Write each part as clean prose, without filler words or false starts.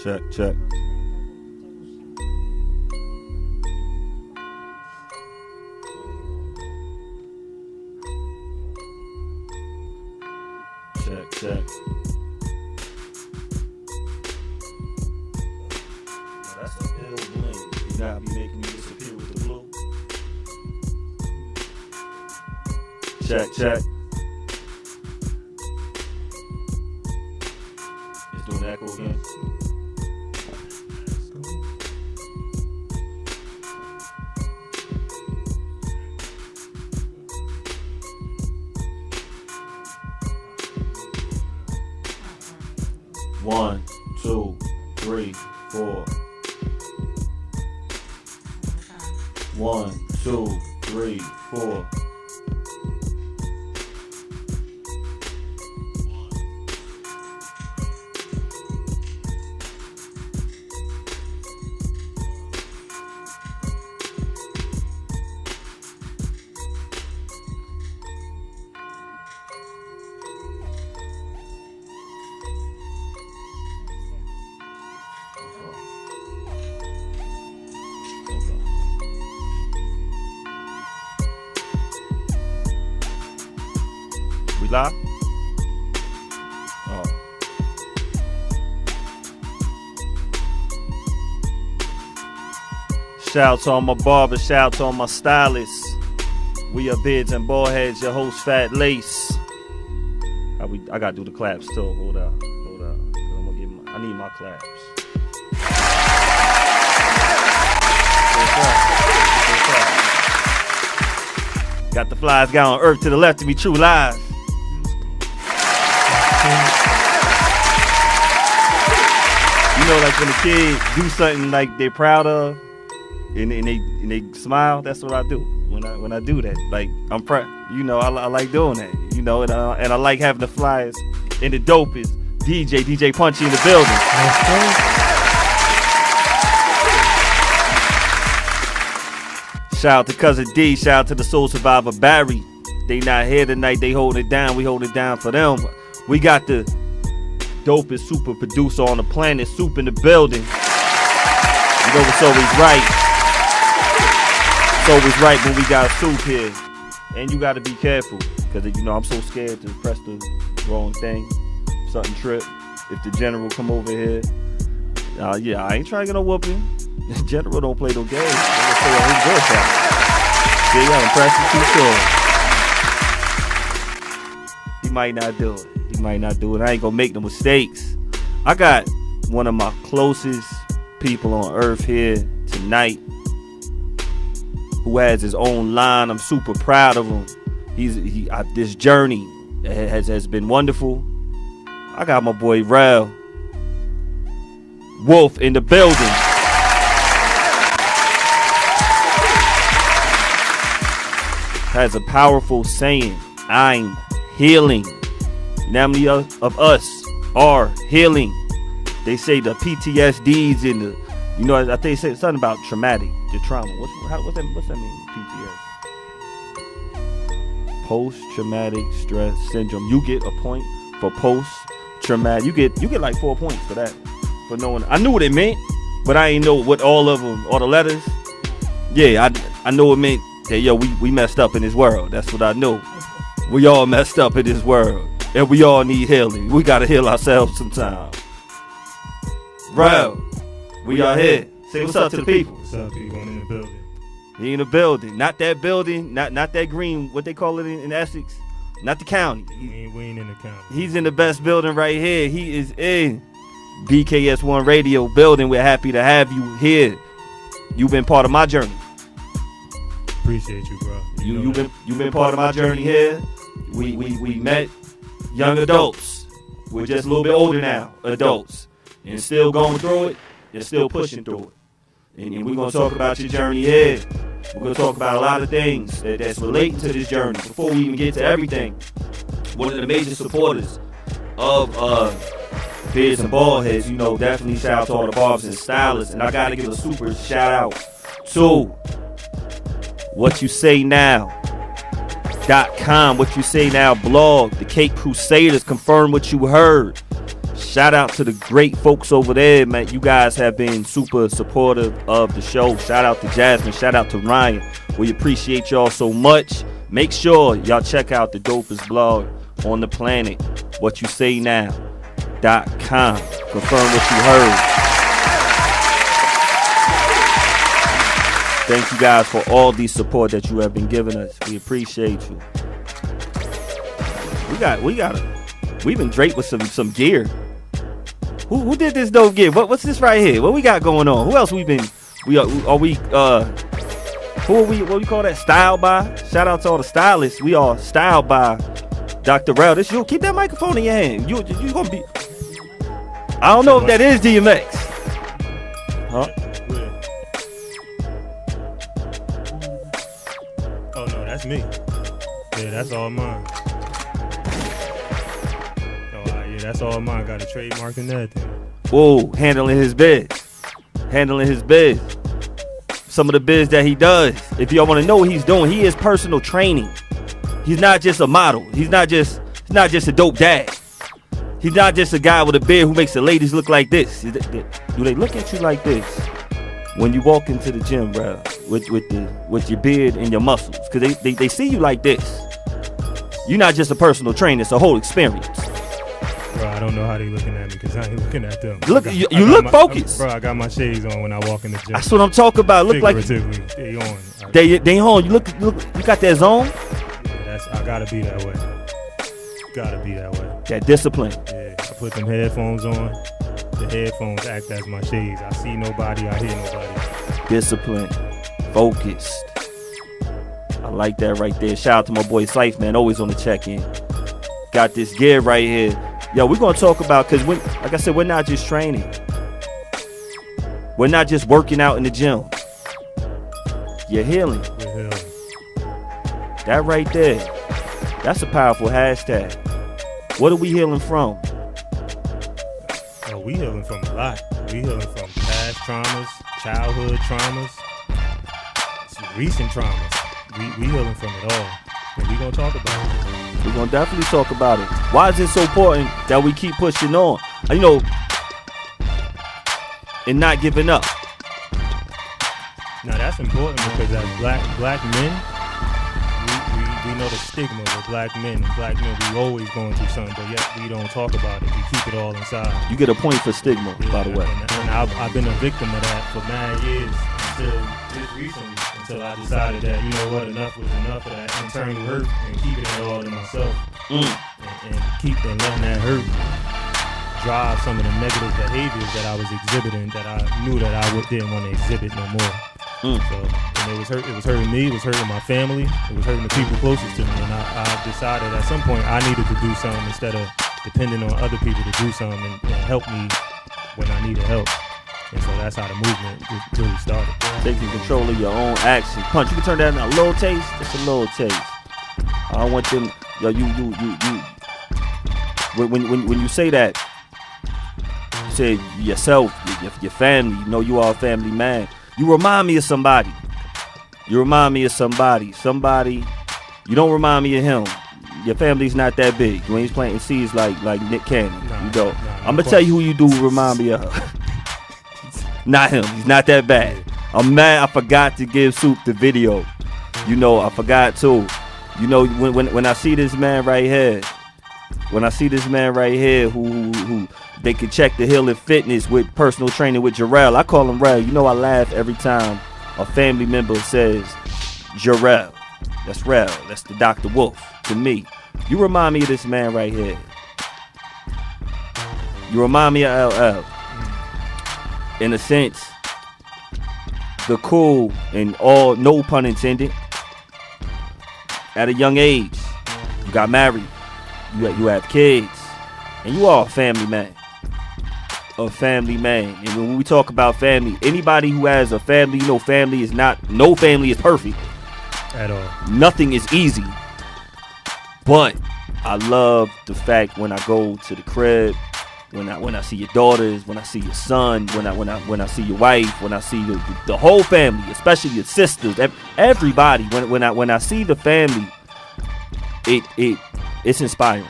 Check, check. Check, check. Now that's a ill blend. You gotta be making me disappear with the blue. Check, check. Let's do an echo again. One, two, three, four. 1, 2, 3, 4. We live? Oh. Shout out to all my barbers, shout out to all my stylists. We are Beards N Baldheads, your host Fat Lace. I gotta do the claps too. Hold up. I'm gonna get I need my claps. Got the flies guy on earth to the left of me, true lies. You know, like when the kids do something like they're proud of, and they smile. That's what I do when I do that. Like I'm proud. You know, I like doing that. You know, and I like having the flyers and the dopest DJ Punchy in the building. Shout out to Cousin D. Shout out to the Soul Survivor Barry. They not here tonight. They hold it down. We hold it down for them. We got the dopest super producer on the planet, Soup in the building. You know it's always right. It's always right when we got Soup here. And you got to be careful because, you know, I'm so scared to press the wrong thing. Something trip. If the general come over here, yeah, I ain't trying to get no whooping. The general don't play no games. They play on his good side. See, I'm pressing too short. He might not do it. I ain't gonna make no mistakes. I got one of my closest people on earth here tonight who has his own line. I'm super proud of him. This journey has been wonderful. I got my boy Rel Wolf in the building. Has a powerful saying, I'm healing. How many of us are healing? They say the PTSDs in the, you know, I think they say something about traumatic, the trauma. What's that mean? PTSD. Post-traumatic stress syndrome. You get a point for post-traumatic. You get like 4 points for that. For knowing. I knew what it meant, but I ain't know what all of them, all the letters. Yeah, I know it meant that, yo, we messed up in this world. That's what I knew. We all messed up in this world. And we all need healing. We got to heal ourselves sometimes. Bro, we are here. Say what's up to the people. What's up, people? I'm in the building. He in the building. Not that building. Not that green, what they call it in Essex. Not the county. We ain't in the county. He's in the best building right here. He is in BKS1 Radio building. We're happy to have you here. You've been part of my journey. Appreciate you, bro. You've been part of my journey here. We met young adults. We're just a little bit older now, adults, and still going through it and still pushing through it. And we're gonna talk about your journey here. We're gonna talk about a lot of things that's relating to this journey. Before we even get to everything, one of the major supporters of Beards N Baldheads, you know, definitely shout out to all the barbers and stylists. And I gotta give a super shout out to What You Say Now.com, What You Say Now blog, the Cape Crusaders, confirm what you heard. Shout out to the great folks over there, man. You guys have been super supportive of the show. Shout out to Jasmine. Shout out to Ryan. We appreciate y'all so much. Make sure y'all check out the dopest blog on the planet, whatyousaynow.com. Confirm what you heard. Thank you guys for all the support that you have been giving us. We appreciate you. We've been draped with some gear. Who did this dope gear? What's this right here? What we got going on? Who else what we call that? Styled by? Shout out to all the stylists. We are styled by Dr. Rel. This you keep that microphone in your hand. You gonna be. I don't know if that is DMX. Huh? Oh no, that's me. Yeah, that's all mine. That's all mine. Got a trademark and everything. Whoa, handling his biz. Some of the biz that he does. If y'all want to know what he's doing, he is personal training. He's not just a model. He's not just a dope dad. He's not just a guy with a beard who makes the ladies look like this. Do they look at you like this when you walk into the gym, bro? With your beard and your muscles, because they see you like this. You're not just a personal trainer. It's a whole experience. Bro, I don't know how they looking at me because I ain't looking at them. Look, you look focused. Bro, I got my shades on when I walk in the gym. That's what I'm talking about. Look like they on. They on. You look. You got that zone. Yeah, I gotta be that way. That discipline. Yeah, I put them headphones on. The headphones act as my shades. I see nobody. I hear nobody. Discipline. Focused. I like that right there. Shout out to my boy Slife, man. Always on the check-in. Got this gear right here. Yo, we're going to talk about, because like I said, we're not just training. We're not just working out in the gym. You're healing. We're healing. That right there, that's a powerful hashtag. What are we healing from? Oh, we healing from a lot. We healing from past traumas, childhood traumas, some recent traumas. We healing from it all. And we're going to talk about it. We're going to definitely talk about it. Why is it so important that we keep pushing on? And not giving up. Now that's important because as black men, we know the stigma with black men. And black men, we always going through something, but yet we don't talk about it. We keep it all inside. You get a point for stigma, by the way. And I've been a victim of that for 9 years until just recently. Until I decided that, you know what, enough was enough of that internal hurt and keeping it all to myself. And letting that hurt drive some of the negative behaviors that I was exhibiting that I knew that I didn't want to exhibit no more. So, and it was hurting me, it was hurting my family, it was hurting the people closest to me, and I decided at some point I needed to do something instead of depending on other people to do something and help me when I needed help. And so that's how the movement really started. Taking control of your own action. Punch, you can turn that into a little taste. It's a little taste. I don't want them. Yo, you. When you say that, you say yourself, your family. You know you are a family man. You remind me of somebody. Somebody. You don't remind me of him. Your family's not that big. You ain't planting seeds like Nick Cannon. You don't. I'm gonna tell you who you do remind me of. Not him. He's not that bad. I'm mad I forgot to give Soup the video. I forgot to. When I see this man right here, who they can check the Healing Fitness with personal training with Jarrell. I call him Rel. I laugh every time a family member says Jarrell. That's Rel. That's the Dr. Wolf to me. You remind me of this man right here. You remind me of LL. In a sense, the cool and all, no pun intended. At a young age, you got married, you have kids, and you are a family man. And when we talk about family, anybody who has a family, no family is perfect. At all. Nothing is easy. But I love the fact when I go to the crib, when I see your daughters, when I see your son, when I see your wife, when I see the whole family, especially your sisters, everybody. When I see the family, it's inspiring.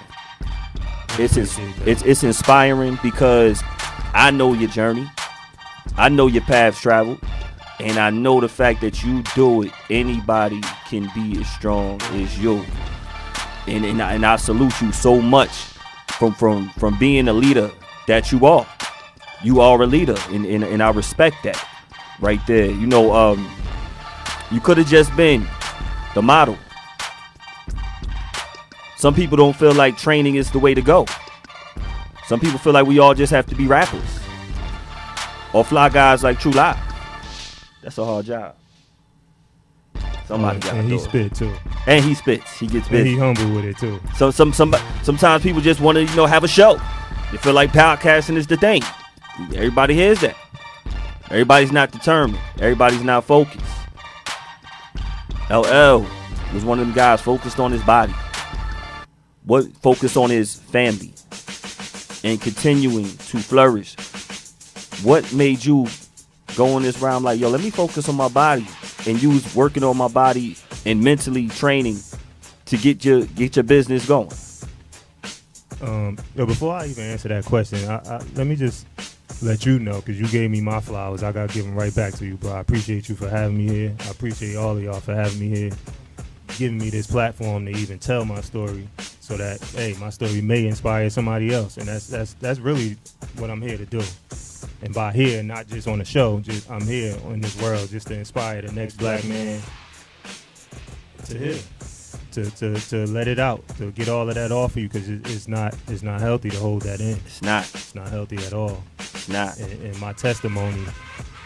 It's inspiring because I know your journey, I know your paths traveled, and I know the fact that you do it. Anybody can be as strong as you, and I salute you so much from being a leader that you are. You are a leader, and I respect that right there. You know, you could have just been the model. Some people don't feel like training is the way to go. Some people feel like we all just have to be rappers or fly guys like True Live. That's a hard job. Somebody got to do it. And he spit too. And he spits. He gets busy. And he humble with it too. So sometimes people just want to have a show. They feel like podcasting is the thing. Everybody hears that. Everybody's not determined. Everybody's not focused. LL was one of them guys focused on his body. What focused on his family and continuing to flourish. What made you go on this round like, yo, let me focus on my body and use working on my body and mentally training to get your business going? Before I even answer that question, let me just let you know, because you gave me my flowers. I got to give them right back to you, bro. I appreciate you for having me here. I appreciate all of y'all for having me here, giving me this platform to even tell my story, so that, hey, my story may inspire somebody else. And that's really what I'm here to do. And by here, not just on the show, just I'm here in this world just to inspire the next black man to hear, to let it out, to get all of that off of you, because it's not healthy to hold that in. It's not healthy at all. It's not. And my testimony,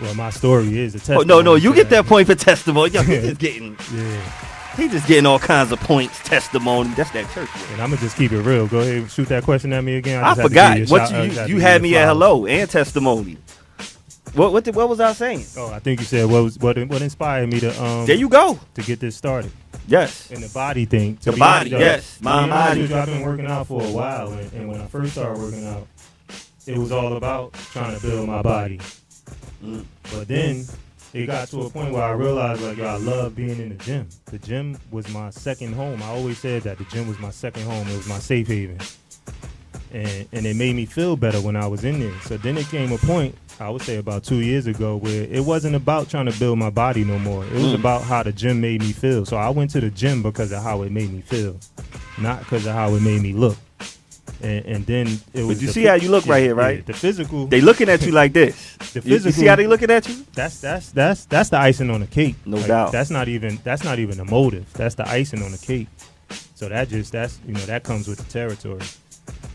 well, my story is a testimony. Oh, no, you get that point for testimony. Yo, he's just getting, yeah. He just getting all kinds of points, testimony. That's that church. And I'm gonna just keep it real. Go ahead, shoot that question at me again. I forgot what you had me at hello and testimony. What was I saying? Oh, I think you said what inspired me to there you go, to get this started. Yes. And the body thing. The body, yes. My body. I've been working out for a while, and when I first started working out, it was all about trying to build my body. But then it got to a point where I realized, like, yo, I love being in the gym. The gym was my second home. I always said that the gym was my second home. It was my safe haven. And it made me feel better when I was in there. So then it came a point, I would say about 2 years ago, where it wasn't about trying to build my body no more. It was about how the gym made me feel. So I went to the gym because of how it made me feel, not because of how it made me look. And then it was. But you see how you look right here, right? Yeah, the physical. They looking at you like this. The physical. You see how they looking at you? That's the icing on the cake. No doubt. That's not even the motive. That's the icing on the cake. So that comes with the territory.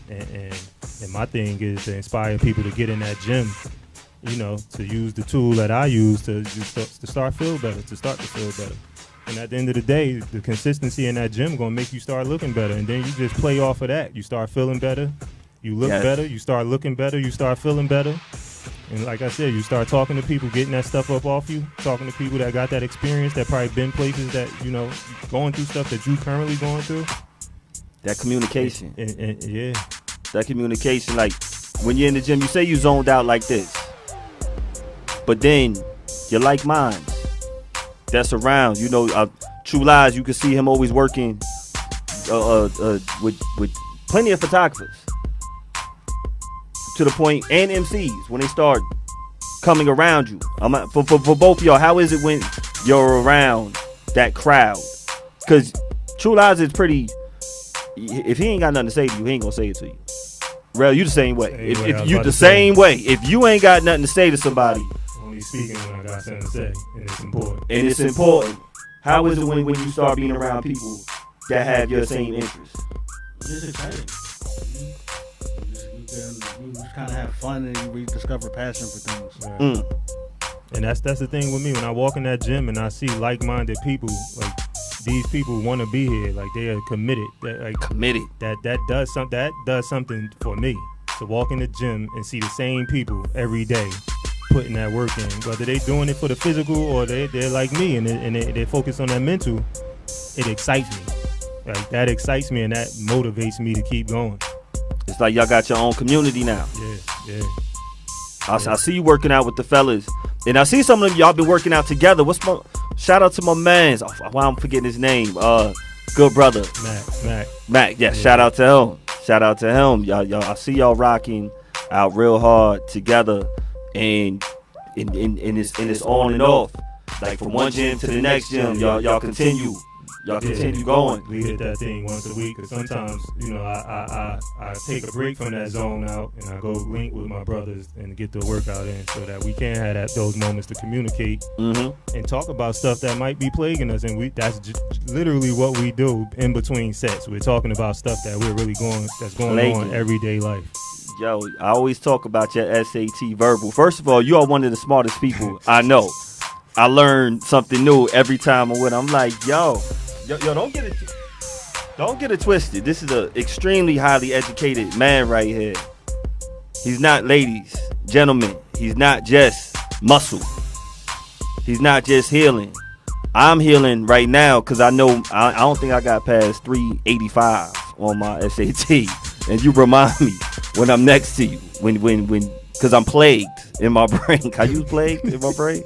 And my thing is to inspire people to get in that gym, to use the tool that I use to start to feel better. And at the end of the day, the consistency in that gym gonna make you start looking better. And then you just play off of that. You start feeling better. You look better. You start looking better. You start feeling better. And like I said, you start talking to people, getting that stuff up off you, talking to people that got that experience, that probably been places that, going through stuff that you currently going through. That communication. And yeah. That communication, like when you're in the gym, you say you zoned out like this, but then you're like mine. That's around, True Lies. You can see him always working with plenty of photographers to the point, and MCs when they start coming around you. For both of y'all, how is it when you're around that crowd? Because True Lies is pretty. If he ain't got nothing to say to you, he ain't gonna say it to you. Rel, you the same way. If you the same way, if you ain't got nothing to say to somebody, only speaking when I got something to say, and it's important. And it's important. How is it when you start being around people that have your same interests? It's exciting. You just kind of have fun and you rediscover passion for things. Right. And that's the thing with me. When I walk in that gym and I see like-minded people, like these people want to be here, like they are committed. Committed. That does something for me. To walk in the gym and see the same people every day putting that work in, whether they doing it for the physical or they're like me and they focus on that mental, it excites me. Like that excites me and that motivates me to keep going. It's like y'all got your own community now. Yeah. I see you working out with the fellas, and I see some of y'all been working out together. Shout out to my man's. Why I'm forgetting his name. Good brother. Mac. Yes, yeah. Shout out to him. Shout out to him. Y'all, I see y'all rocking out real hard together, and it's on and off. Like from one gym to the next gym, y'all continue. Y'all continue going. We hit that thing once a week, because sometimes, I take a break from that zone out, and I go link with my brothers and get the workout in, so that we can have those moments to communicate and talk about stuff that might be plaguing us. And that's literally what we do in between sets. We're talking about stuff that we're really going on in everyday life. Yo, I always talk about your SAT verbal. First of all, you are one of the smartest people I know. I learn something new every time I'm with. I'm like, yo, don't get it twisted. This is an extremely highly educated man right here. He's not, ladies, gentlemen, he's not just muscle. He's not just healing. I'm healing right now because I know I don't think I got past 385 on my SAT. And you remind me when I'm next to you, when because I'm plagued in my brain. Can I use plagued in my brain?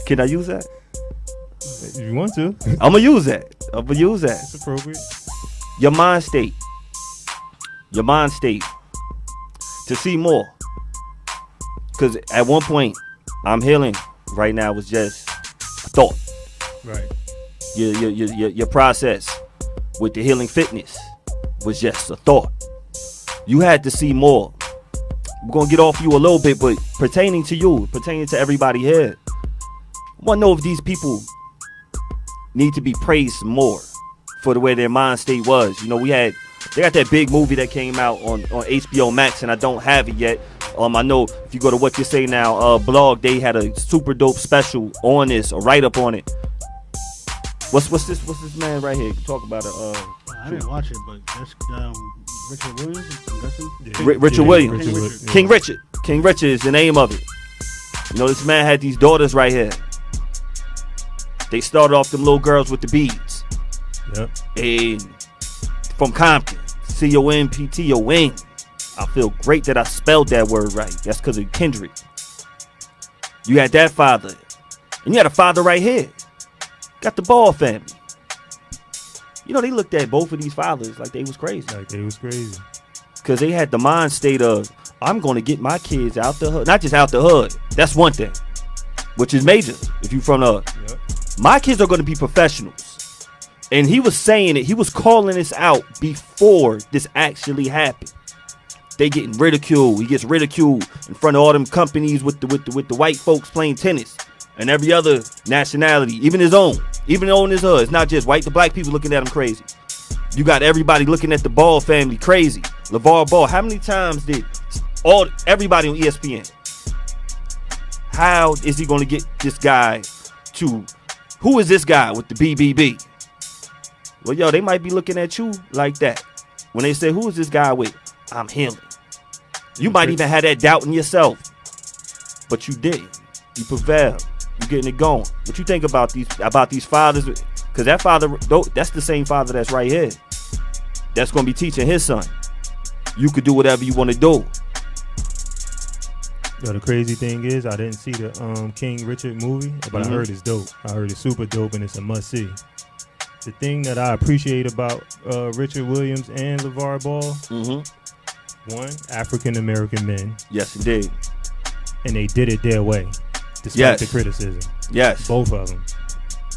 Can I use that? If you want to. I'm going to use that. It's appropriate. Your mind state to see more. Because at one point, I'm healing right now was just a thought. Right. Your process with the healing fitness was just a thought. You had to see more. We're going to get off you a little bit, but pertaining to everybody here, I want to know if these people need to be praised more for the way their mind state was. They got that big movie that came out on HBO Max, and I don't have it yet. I know if you go to What You Say Now blog, they had a super dope special on this, a write-up on it. What's this man right here? Talk about it. I didn't watch it, but that's Richard Williams, I'm guessing? Yeah. Richard Williams. King Richard. King Richard is the name of it. This man had these daughters right here. They started off them little girls with the beads. Yep. And from Compton, Compton. I feel great that I spelled that word right. That's because of Kendrick. You had that father. And you had a father right here. Got the Ball family. They looked at both of these fathers like they was crazy. Because they had the mind state of, I'm going to get my kids out the hood. Not just out the hood. That's one thing. Which is major if you from the hood. Yep. My kids are going to be professionals. And he was saying it. He was calling this out before this actually happened. They getting ridiculed. He gets ridiculed in front of all them companies with the white folks playing tennis and every other nationality, even his own. Even on his hood. It's not just white. The black people looking at him crazy. You got everybody looking at the Ball family crazy. LeVar Ball. How many times did everybody on ESPN? How is he going to get this guy to... Who is this guy with the BBB? Well, they might be looking at you like that. When they say, who is this guy with? I'm healing. You might even have that doubt in yourself. But you did. You prevailed. You getting it going. What you think about these fathers? Because that father, that's the same father that's right here. That's going to be teaching his son. You could do whatever you want to do. The crazy thing is, I didn't see the King Richard movie, but I heard it's dope. I heard it's super dope, and it's a must-see. The thing that I appreciate about Richard Williams and LeVar Ball, one, African-American men. Yes, indeed. And they did it their way, despite the criticism. Yes. Both of them.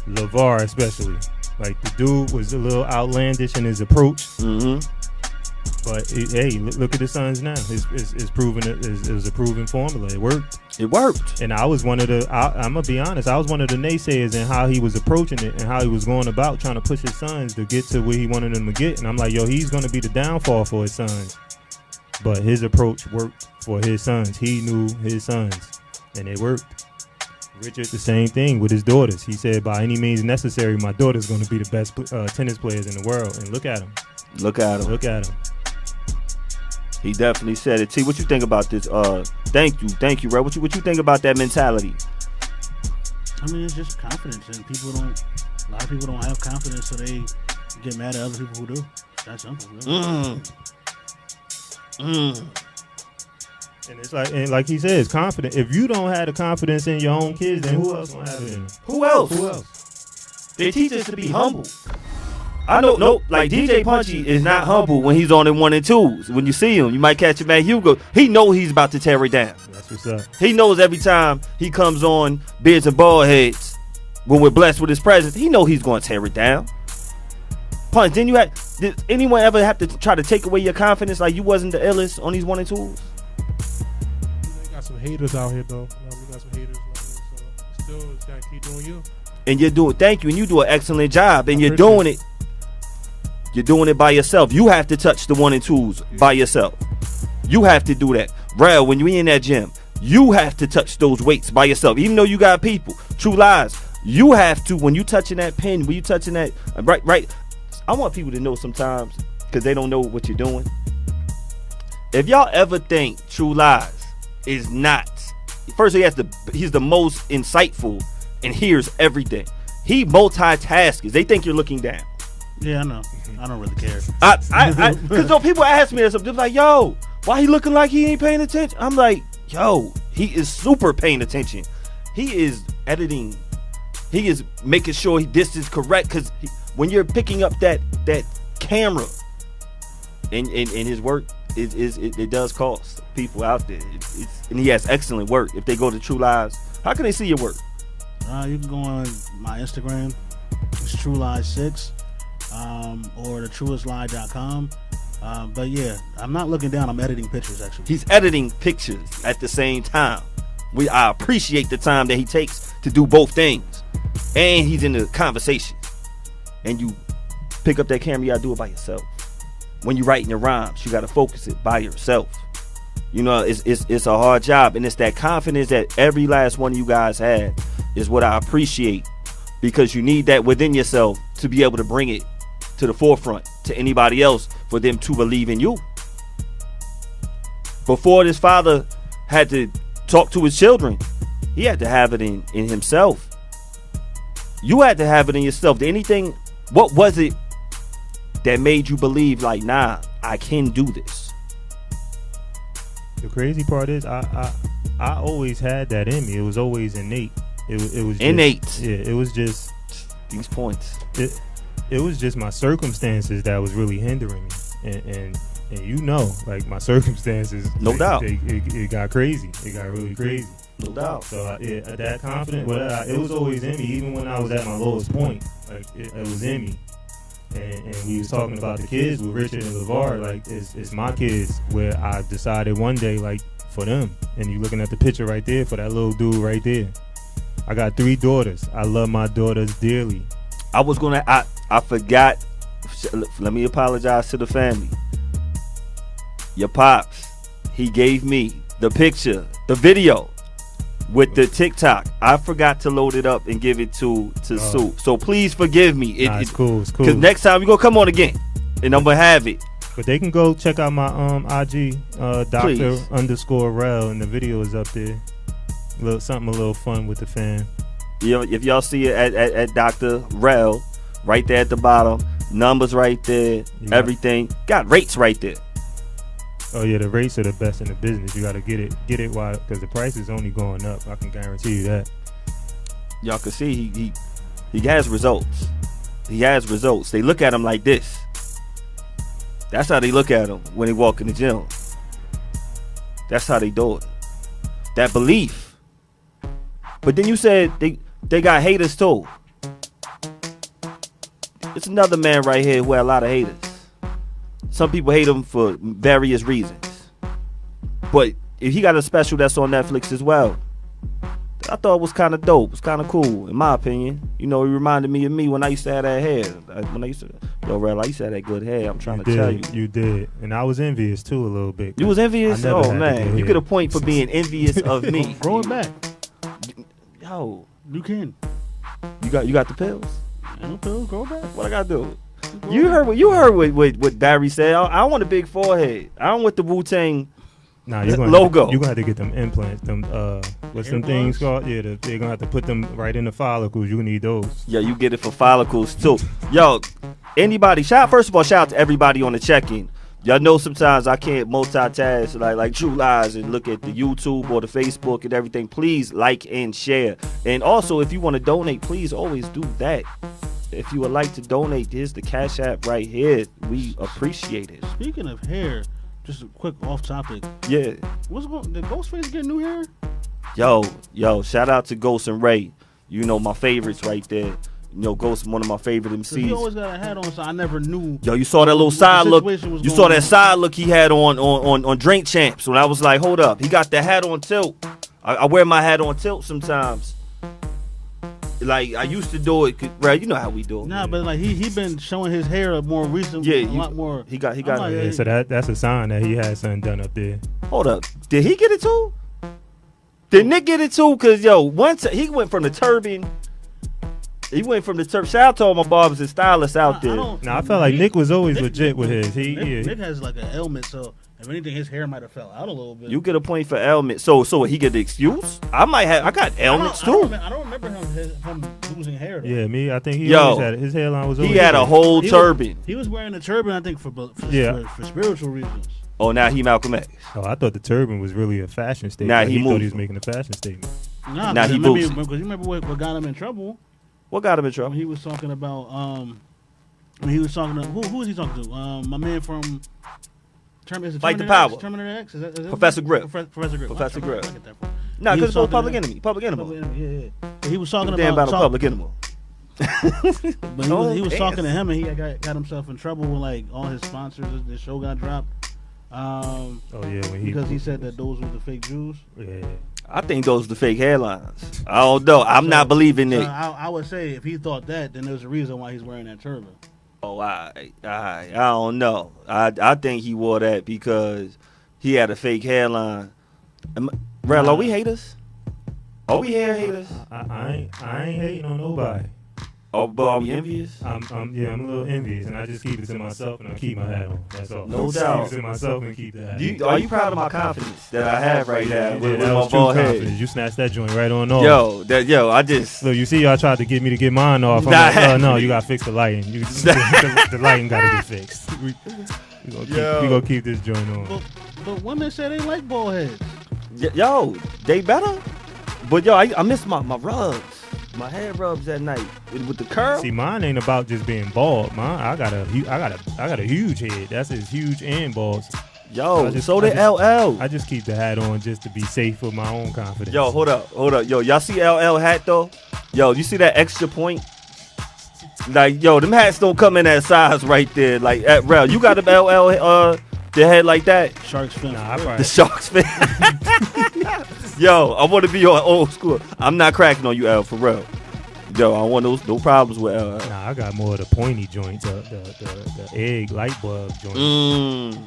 LeVar especially. Like, the dude was a little outlandish in his approach. But hey, look at the Suns now. It's proven. It was a proven formula. It worked. And I was one of the. I'm gonna be honest. I was one of the naysayers in how he was approaching it and how he was going about trying to push his sons to get to where he wanted them to get. And I'm like, yo, he's gonna be the downfall for his sons. But his approach worked for his sons. He knew his sons, and it worked. Richard, the same thing with his daughters. He said, by any means necessary, my daughter's gonna be the best tennis players in the world. And look at him. Look at him. He definitely said it. T, what you think about this? Thank you, Red. What you think about that mentality? I mean, it's just confidence, and a lot of people don't have confidence, so they get mad at other people who do. It's that simple. Really. And it's like he says, confident. If you don't have the confidence in your own kids, then who else gonna have it in them? Who else? They teach us to be humble. I know, no, like DJ Punchy is not humble when he's on in 1 and 2s. When you see him, you might catch him at Hugo. He know he's about to tear it down. That's what's up. He knows every time he comes on Beards and Baldheads, when we're blessed with his presence, he know he's going to tear it down. Punch, did anyone ever have to try to take away your confidence like you wasn't the illest on these 1 and 2s? We got some haters out here, though. We got some haters, so still, just gotta keep doing you. And you're doing, thank you, and you do an excellent job, and you're doing it. You're doing it by yourself. You have to touch the 1 and 2s by yourself. You have to do that. Rel, when you in that gym, you have to touch those weights by yourself. Even though you got people. True Lies. You have to, when you touching that pin, when you touching that, right. I want people to know sometimes, because they don't know what you're doing. If y'all ever think True Lies is not, first he's the most insightful and hears everything. He multitasks. They think you're looking down. Yeah, I know. I don't really care. Because people ask me this, they're like, yo, why he looking like he ain't paying attention? I'm like, yo, he is super paying attention. He is editing. He is making sure this is correct, because when you're picking up that camera in his work, it does cost people out there. And he has excellent work. If they go to True Lies, how can they see your work? You can go on my Instagram. It's TrueLies6. Or thetruestlie.com. But yeah, I'm not looking down. I'm editing pictures, actually. He's editing pictures at the same time. I appreciate the time that he takes to do both things. And he's in the conversation. And you pick up that camera, you gotta do it by yourself. When you're writing your rhymes, you gotta focus it by yourself. You know, it's a hard job. And it's that confidence that every last one of you guys had is what I appreciate. Because you need that within yourself to be able to bring it to the forefront to anybody else for them to believe in you. Before this father had to talk to his children, he had to have it in himself. You had to have it in yourself. What was it that made you believe like, nah, I can do this? The crazy part is I always had that in me. It was always innate. It was just, innate. Yeah, it was just these points. It was just my circumstances that was really hindering me, and you know, like my circumstances. No doubt. It got crazy. It got really crazy. No doubt. So that confident, it was always in me, even when I was at my lowest point. Like it was in me. And we was talking about the kids with Richard and LeVar. Like it's my kids, where I decided one day, like, for them. And you looking at the picture right there for that little dude right there. I got 3 daughters. I love my daughters dearly. I forgot. Let me apologize to the family. Your pops, he gave me the picture, the video with the TikTok. I forgot to load it up and give it to Sue. So please forgive me. It's cool. It's cool. Because next time we gonna come on again, and I'm gonna have it. But they can go check out my IG, Dr_Rel, and the video is up there. Something a little fun with the fam. Yeah, if y'all see it at Dr. Rel, right there at the bottom, numbers right there, everything got rates right there. Oh yeah, the rates are the best in the business. You gotta get it while, because the price is only going up. I can guarantee you that. Y'all can see he has results. He has results. They look at him like this. That's how they look at him when they walk in the gym. That's how they do it. That belief. But then you said they got haters too. It's another man right here who had a lot of haters. Some people hate him for various reasons. But if he got a special that's on Netflix as well, I thought it was kind of dope. It's kind of cool, in my opinion. You know, it reminded me of me when I used to have that hair. I used to have that good hair. I'm trying to tell you. You did. And I was envious, too, a little bit. You was envious? Oh, man. You get a point for being envious of me. Grow it back. Yo. You can. You got the pills? No pills. Grow it back. What I got to do? You heard what Barry said. I want a big forehead. I don't want the Wu-Tang logo. You're going to have to get them implants. What's them things called? Yeah, they're going to have to put them right in the follicles. You need those. Yeah, you get it for follicles too. Yo, anybody, first of all, shout out to everybody on the check-in. Y'all know sometimes I can't multitask like True Lies and look at the YouTube or the Facebook and everything. Please like and share. And also, if you want to donate, please always do that. if you would like to donate, here's the Cash App right here. We appreciate it. Speaking of hair, just a quick off topic. Yeah. What's going? Did Ghostface get new hair? Yo, shout out to Ghost and Ray. You know, my favorites right there. You know, Ghost, one of my favorite He always MCs. got a hat on, so I never knew. Yo, you saw that little what the side look. situation was You going saw that on. side look he had on Drink Champs. When I was like, hold up, he got the hat on tilt. I wear my hat on tilt sometimes. Like I used to do it, right? You know how we do it. Nah, but like he been showing his hair more recent. Yeah, a lot more. He got. I'm like, Yeah, so that's a sign that he had something done up there. Hold up, did he get it too? Did Nick get it too? Cause yo, once he went from the turban. He went from the turban. Shout out to all my barbers and stylists out there. I felt like Nick was always legit with his. Nick has like an ailment, so if anything, his hair might have fell out a little bit. You get a point for ailment. So he get the excuse? I got ailments too. I don't remember him losing hair. Though. Yeah, me. I think he Yo, always had his hairline was. He always had a good. whole turban. He was wearing a turban, I think, for spiritual reasons. Oh, now he Malcolm X. Oh, I thought the turban was really a fashion statement. Nah, Like, he thought moved. he was making a fashion statement. Nah, Nah, he because boots. you remember what got him in trouble? What got him in When trouble? he was talking about when he was talking to who was he talking to? My man from Fight the Power. Terminator X? Is that Professor Grip. Professor Grip. Professor Grip. Where did I get that from? Nah, He because was it's Public talking to- Enemy. Public Enemy. Yeah. He was talking Damn about about a Public Enemy. But he was Oh, talking to damn. him, and he got himself in trouble with like all his sponsors. The show got dropped Oh yeah, when because he said that those were the fake Jews. Yeah. I think those are the fake headlines. I don't know. I'm not believing So it. I would say if he thought that, then there's a reason why he's wearing that turban. Oh, I don't know. I think he wore that because he had a fake hairline. Rel, are we haters? Are we hair haters? I ain't hating on nobody. Oh, but are we envious? I'm a little envious, and I just keep it to myself, and I keep my hat on. That's all. No Just doubt. Keep it to myself and keep the hat. Are you proud of my confidence that I have right now with that my was true bald confidence. head? You snatched that joint right on off. I just Look, you see, y'all tried to get me to get mine off. I'm Nah. like, oh, no, you gotta fix the lighting. The lighting gotta get fixed. We gonna keep this joint on. But women say they like bald heads. yo, they better. But yo, I miss my rubs, my hair rubs at night with the curl. See, mine ain't about just being bald. Mine, I got a huge head. That's as huge and bald. Yo, I just- so I did just- LL. I just keep the hat on just to be safe for my own confidence. Yo, hold up. Yo, y'all see LL hat though? Yo, you see that extra point? Like, yo, them hats don't come in that size right there. Like at Rel, you got them LL the head like that? Sharks fin. Nah, I The probably, Sharks fan. Yo, I want to be on old school. I'm not cracking on you, L, for real. Yo, I don't want no problems with LL. nah, I got more of the pointy joint, the egg light bulb joint.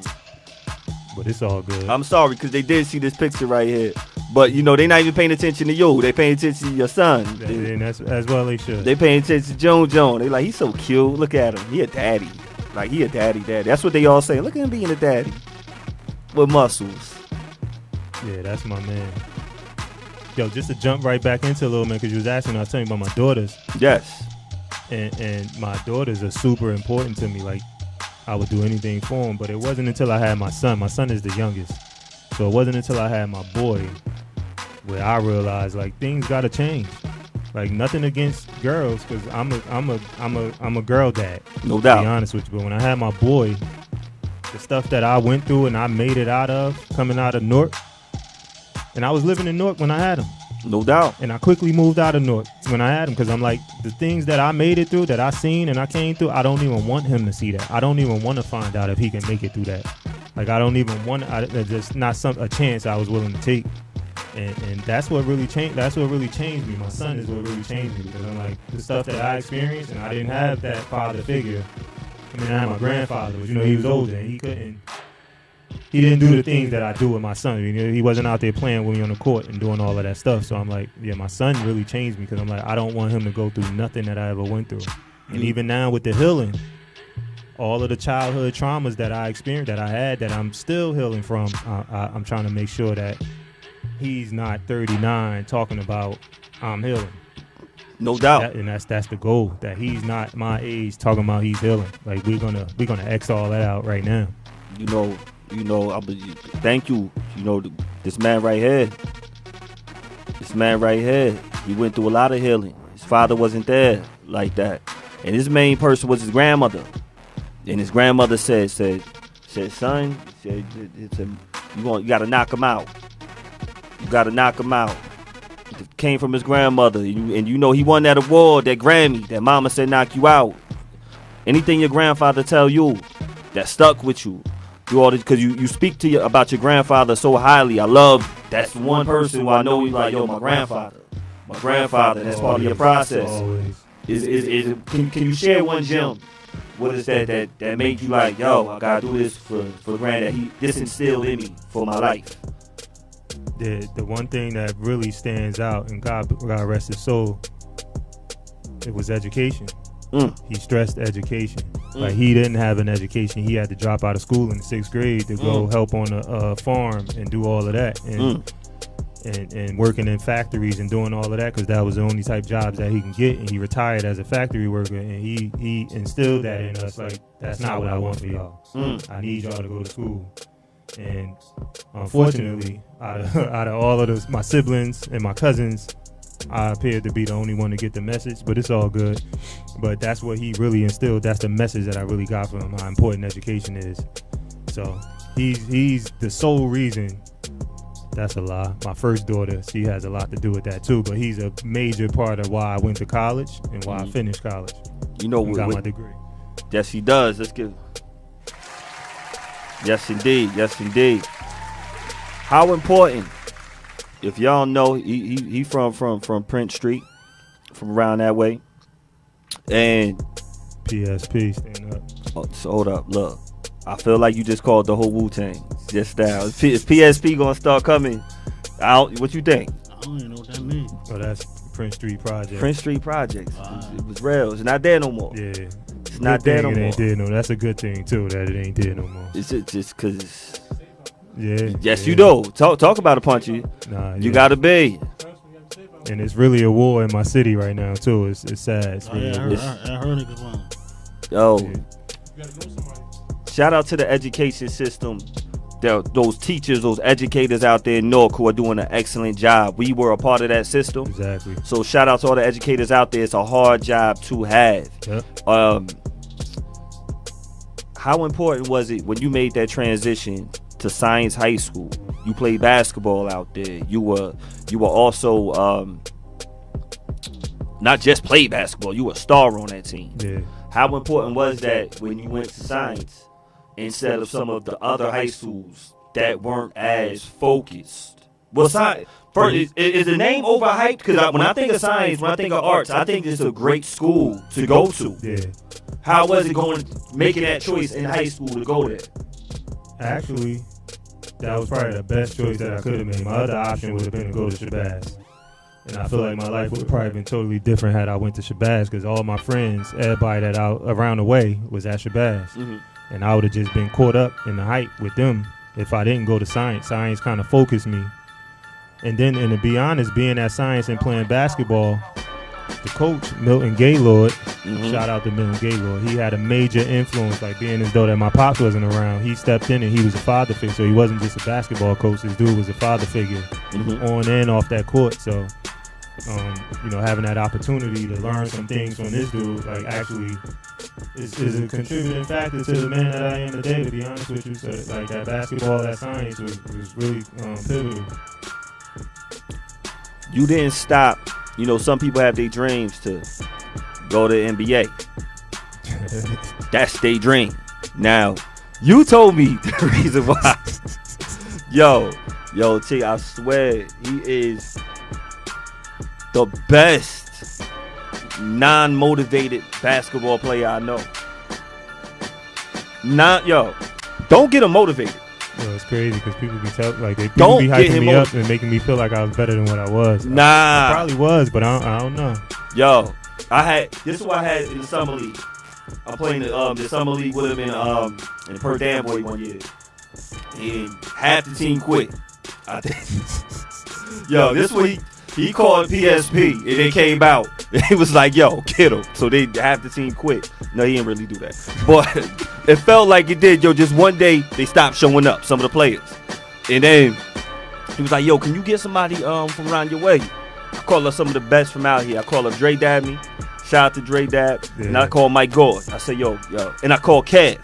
But it's all good. I'm sorry, because they did see this picture right here. But, you know, they not even paying attention to you. They paying attention to your son. And that's as well they should. They paying attention to Joan. They like, he's so cute. Look at him. He a daddy. Like, he a daddy. That's what they all say. Look at him being a daddy. With muscles. Yeah, that's my man. Yo, just to jump right back into a little man, because you was asking, I was telling you about my daughters. Yes. And my daughters are super important to me. Like, I would do anything for them. But it wasn't until I had my son. My son is the youngest. So it wasn't until I had my boy where I realized, like, things got to change. Like, nothing against girls, because I'm a girl dad. No To be doubt. honest with you. But when I had my boy, the stuff that I went through and I made it out of, coming out of Newark, and I was living in Newark when I had him. No doubt. And I quickly moved out of Newark when I had him, because I'm like, the things that I made it through, that I seen and I came through, I don't even want him to see that. I don't even want to find out if he can make it through that. Like, I don't even want, there's not a chance I was willing to take. And that's what really changed. That's what really changed me. My son is what really changed me, because I'm like, the stuff that I experienced, and I didn't have that father figure. I mean, I had my grandfather, but, you know, he was older and he didn't do the things that I do with my son. You know, he wasn't out there playing with me on the court and doing all of that stuff. So I'm like, yeah, my son really changed me, because I'm like, I don't want him to go through nothing that I ever went through. And even now with the healing, all of the childhood traumas that I experienced, that I had, that I'm still healing from, I'm trying to make sure that he's not 39 talking about I'm healing. No doubt. And that's the goal, that he's not my age talking about he's healing. Like, we're gonna X all that out right now. You know, thank you. You know, this man right here, he went through a lot of healing. His father wasn't there like that. And his main person was his grandmother. And his grandmother said, son, you gotta knock him out. You gotta knock him out. It came from his grandmother. And you know he won that award, that Grammy, that mama said knock you out. Anything your grandfather tell you that stuck with you. Through all this, because you speak about your grandfather so highly. I love, that's one person who I know you like, yo, my grandfather. My grandfather, that's part of your process. Can you share one gem? What is that made you like, yo, I gotta do this for granddad. This instilled in me for my life. The one thing that really stands out, and God rest his soul, it was education. He stressed education. Like, he didn't have an education. He had to drop out of school in the 6th grade to go help on a farm and do all of that. And working in factories and doing all of that, because that was the only type jobs that he can get. And he retired as a factory worker, and he instilled that in us, like, that's not what I want for y'all. I need y'all to go to school. And unfortunately, out of all of my siblings and my cousins, I appeared to be the only one to get the message, but it's all good. But that's what he really instilled. That's the message that I really got from him, how important education is. So he's the sole reason. That's a lie. My first daughter, she has a lot to do with that too, but he's a major part of why I went to college and why I finished college. You know, got my degree. Yes, he does. Let's give. Yes, indeed. Yes, indeed. How important? If y'all know, he from Prince Street, from around that way, and PSP, stand up. Oh, so hold up, look. I feel like you just called the whole Wu-Tang just now. Is PSP gonna start coming out? What you think? I don't even know what that means. Oh, that's Prince Street Project. Prince Street Projects. It was real. It's not there no more. Yeah. It's not there no more. It ain't there no. That's a good thing too, that it ain't there no more. It's just because. Yeah. Yes, you do. Talk about a Punchy. Nah, you gotta be. And it's really a war in my city right now too. It's sad. It's really I heard it as well. Yo. You gotta know somebody. Shout out to the education system. Those teachers, those educators out there in Newark who are doing an excellent job. We were a part of that system. Exactly. So shout out to all the educators out there. It's a hard job to have. Yep. How important was it when you made that transition to Science High School? You played basketball out there. You were also not just played basketball. You were a star on that team. Yeah. How important was that when you went to Science instead of some of the other high schools that weren't as focused? Well, Science first, is the name overhyped? Because when I think of Science, when I think of arts, I think it's a great school to go to. Yeah. How was it making that choice in high school to go there? Actually, that was probably the best choice that I could have made. My other option would have been to go to Shabazz. And I feel like my life would have probably been totally different had I went to Shabazz, because all my friends, everybody that around the way was at Shabazz. Mm-hmm. And I would have just been caught up in the hype with them if I didn't go to Science. Science kind of focused me. And then, and to be honest, being at Science and playing basketball, the coach, Milton Gaylord, shout out to Milton Gaylord, he had a major influence, like being as though that my pops wasn't around. He stepped in and he was a father figure, so he wasn't just a basketball coach. This dude was a father figure on and off that court. So, having that opportunity to learn some things from this dude, like, actually is a contributing factor to the man that I am today, to be honest with you. So, like, that basketball, that Science was really pivotal. You didn't stop. You know, some people have their dreams to go to NBA. That's their dream. Now, you told me the reason why. Yo, T, I swear, he is the best non-motivated basketball player I know. Don't get him motivated. Yo, it's crazy because people be Don't be get hyping him me up and making me feel like I was better than what I was. Nah. I probably was, but I don't know. Yo, this is what I had in the summer league. I'm playing the summer league with him in Per Damn Boy one year. And half the team quit. I think. Yo, this week he called PSP and they came out. It was like, yo, get him. So half the team quit. No, he didn't really do that. But it felt like it did. Yo, just one day they stopped showing up, some of the players. And then he was like, yo, can you get somebody from around your way? I call up some of the best from out here. I call up Dre Dabney. Shout out to Dre Dab. Yeah. And I call Mike Gord. I say, yo. And I call Kev.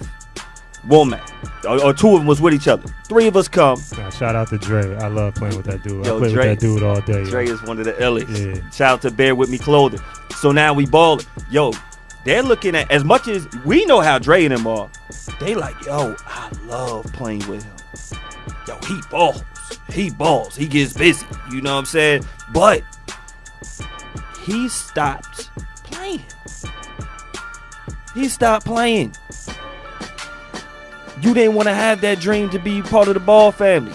Womack. Or two of them was with each other. Three of us come. Nah, shout out to Dre. I love playing with that dude. Yo, I play Dre- with that dude all day. Dre yo. is one of the illest. Yeah. Shout out to Bear With Me Clothing. So now we balling. Yo, they're looking at, as much as we know how Dre and them are, they like, yo, I love playing with him. Yo, he balls. He balls. He gets busy. You know what I'm saying? But he stopped playing. He stopped playing. You didn't want to have that dream to be part of the Ball family.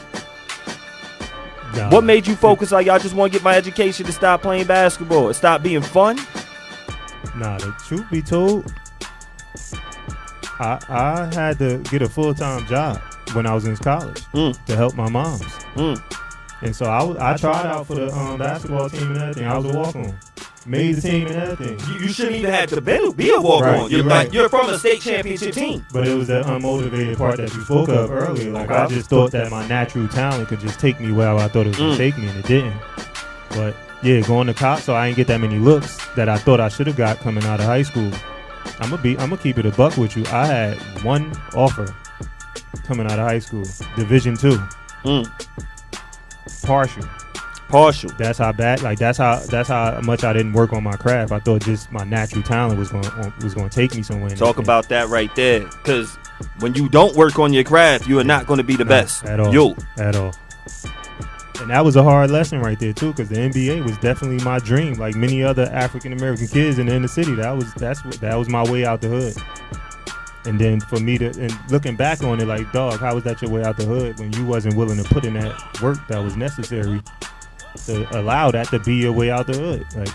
Nah, What made you focus like, y'all just want to get my education to stop playing basketball? It stop being fun? Nah, the truth be told, I had to get a full-time job when I was in college to help my moms. And so I tried out for the basketball team and everything. I was a walk-on. Made the team and everything. You shouldn't even have to be a walk-on. Right, You're, you're like, right. you're from a state championship team. But it was that unmotivated part that you spoke of earlier. Like, I just thought that my natural talent could just take me where I thought it was going to take me, and it didn't. But, yeah, going to college, so I didn't get that many looks that I thought I should have got coming out of high school. I'm gonna keep it a buck with you. I had one offer coming out of high school, Division II, partial. That's how bad. Like that's how much I didn't work on my craft. I thought just my natural talent was going to take me somewhere. Talk about that right there, because when you don't work on your craft, you are not going to be the best. At all. At all. And that was a hard lesson right there too, because the NBA was definitely my dream. Like many other African American kids in the inner city, that was my way out the hood. And then for me and looking back on it, like, dog, how was that your way out the hood when you wasn't willing to put in that work that was necessary to allow that to be your way out the hood? Like,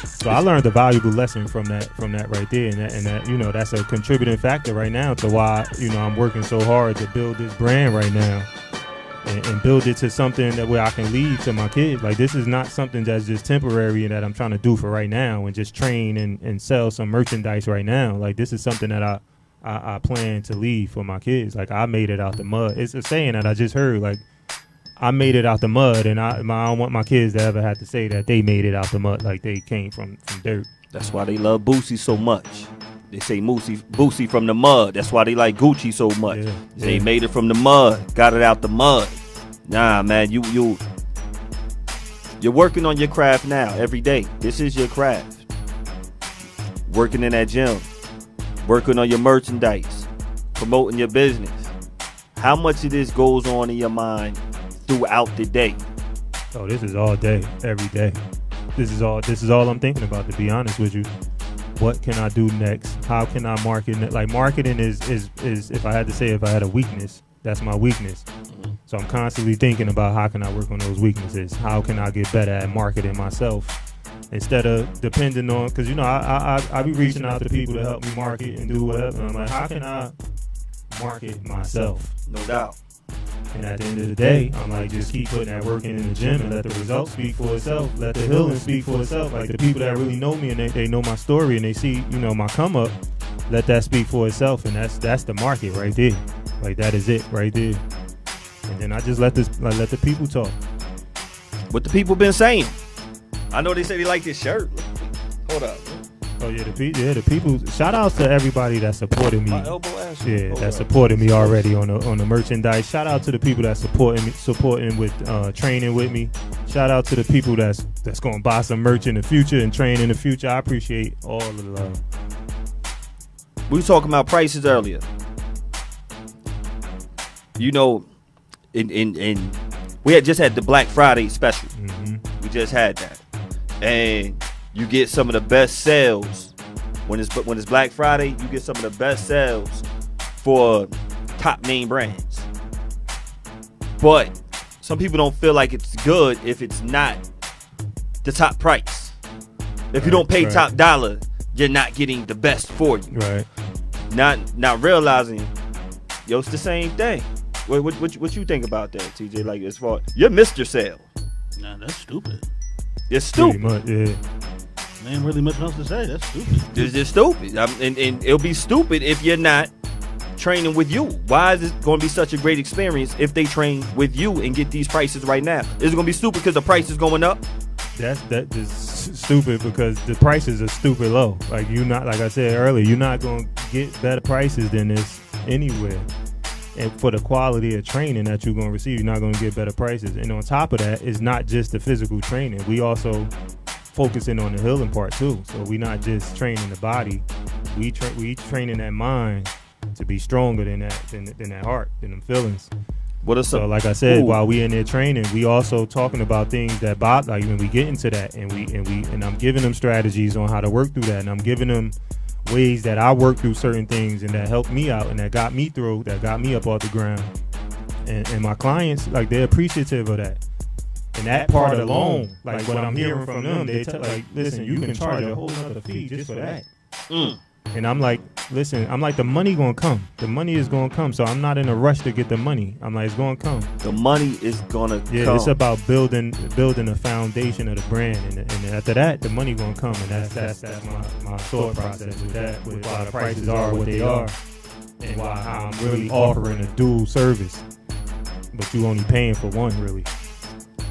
so I learned a valuable lesson from that right there, and that that's a contributing factor right now to why I'm working so hard to build this brand right now. And build it to something that where I can lead to my kids. Like, this is not something that's just temporary and that I'm trying to do for right now and just train and sell some merchandise right now. Like, this is something that I plan to leave for my kids. Like, I made it out the mud. It's a saying that I just heard. Like, I made it out the mud, and I don't want my kids to ever have to say that they made it out the mud, like they came from dirt. That's why they love Boosie so much. They say Boosie from the mud. That's why they like Gucci so much. Yeah, They made it from the mud, got it out the mud. Nah, man, you're working on your craft now every day. This is your craft. Working in that gym, working on your merchandise, promoting your business. How much of this goes on in your mind throughout the day? Oh, this is all day, every day. This is all I'm thinking about, to be honest with you. What can I do next? How can I market? Like, marketing is if I had to say, if I had a weakness, that's my weakness. So I'm constantly thinking about how can I work on those weaknesses? How can I get better at marketing myself instead of depending on, because I be reaching out to people to help me market and do whatever. I'm like, how can I market myself? No doubt. And at the end of the day, I'm like, just keep putting that work in the gym and let the results speak for itself. Let the healing speak for itself. Like, the people that really know me and they know my story and they see, my come up, let that speak for itself. And that's the market right there. Like, that is it right there. And then I just let the people talk. What the people been saying? I know they say they like this shirt. Hold up. Oh yeah, the people. Shout outs to everybody that supported me. My elbow ass. Yeah, that supported me already on the merchandise. Shout out to the people that supporting with training with me. Shout out to the people that's gonna buy some merch in the future and train in the future. I appreciate all of the love. We were talking about prices earlier. In we had just had the Black Friday special. Mm-hmm. We just had that, and you get some of the best sales when it's Black Friday. You get some of the best sales for top name brands. But some people don't feel like it's good if it's not the top price. If you don't pay top dollar, you're not getting the best for you. Right. Not realizing, it's the same thing. What you think about that, TJ? Like, as far you missed your sale. Nah, that's stupid. It's stupid. Pretty much, yeah. There ain't really much else to say. That's stupid. It's just stupid. And it'll be stupid if you're not training with you. Why is it going to be such a great experience if they train with you and get these prices right now? Is it going to be stupid because the price is going up? There's stupid because the prices are stupid low. Like you not, like I said earlier, you're not gonna get better prices than this anywhere. And for the quality of training that you're gonna receive, you're not gonna get better prices. And on top of that, it's not just the physical training. We also focusing on the healing part too. So we're not just training the body. We training that mind to be stronger than that heart, than them feelings. So like I said, while we in there training, we also talking about things that bother, like when we get into that, and I'm giving them strategies on how to work through that, and I'm giving them ways that I work through certain things and that helped me out and that got me through, that got me up off the ground. And my clients, like, they're appreciative of that. And that part alone, like what I'm hearing from them, they tell, like, listen, you can charge a whole other fee just for that. And I'm like, listen, the money gonna come. The money is gonna come. So I'm not in a rush to get the money. I'm like, it's gonna come. The money is gonna come. Yeah, it's about building a foundation of the brand, and after that, the money gonna come. And that's my thought process with that, with why the prices are what they are, and why I'm really offering a dual service, but you only paying for one really.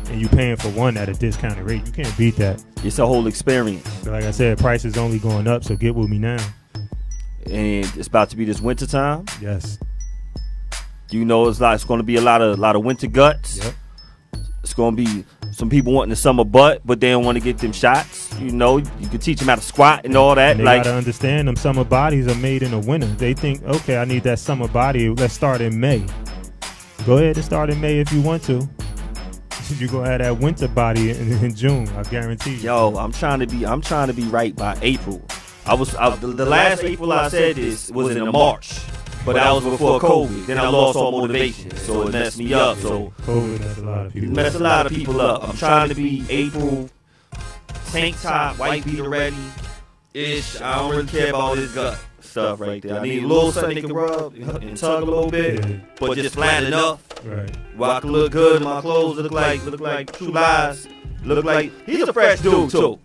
And you paying for one at a discounted rate. You can't beat that. It's a whole experience. But like I said, price is only going up, so get with me now. And it's about to be this winter time. Yes. You know, it's going to be a lot of winter guts. Yep. It's going to be some people wanting the summer butt, but they don't want to get them shots. You know, you can teach them how to squat and all that. And they gotta understand them summer bodies are made in the winter. They think, okay, I need that summer body. Let's start in May. Go ahead and start in May if you want to. You're gonna have that winter body in June, I guarantee you. Yo, I'm trying to be right by April. The last April I said this was in March, but that was before COVID. Then I lost all motivation, so it messed me up. So COVID messed a lot of people. Messed a lot of people up. I'm trying to be April, tank top, white beater ready ish. I don't really care about this gut stuff right there. I need a little something they can rub and tug a little bit, but just flat enough. Right. Where I can look good in my clothes, look like True Lies. Look like he's a fresh dude too.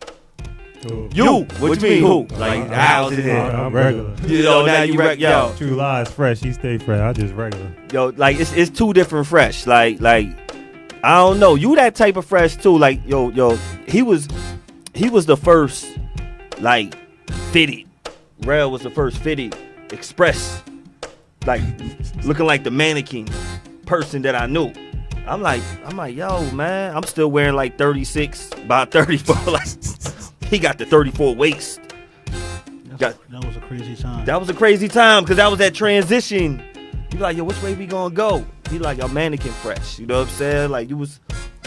Who? You? What you mean who? Like how's it? I'm regular. You know, now you yo. True Lies fresh. He stay fresh. I just regular. Yo, like it's two different fresh. Like I don't know. You that type of fresh too. Like yo. He was the first like fitted. Rel was the first fitted express. Like looking like the mannequin person that I knew. I'm like, yo, man, I'm still wearing like 36 by 34. Like, he got the 34 waist. That was a crazy time. That was a crazy time because that was that transition. You like, yo, which way we gonna go? He like a mannequin fresh. You know what I'm saying? Like you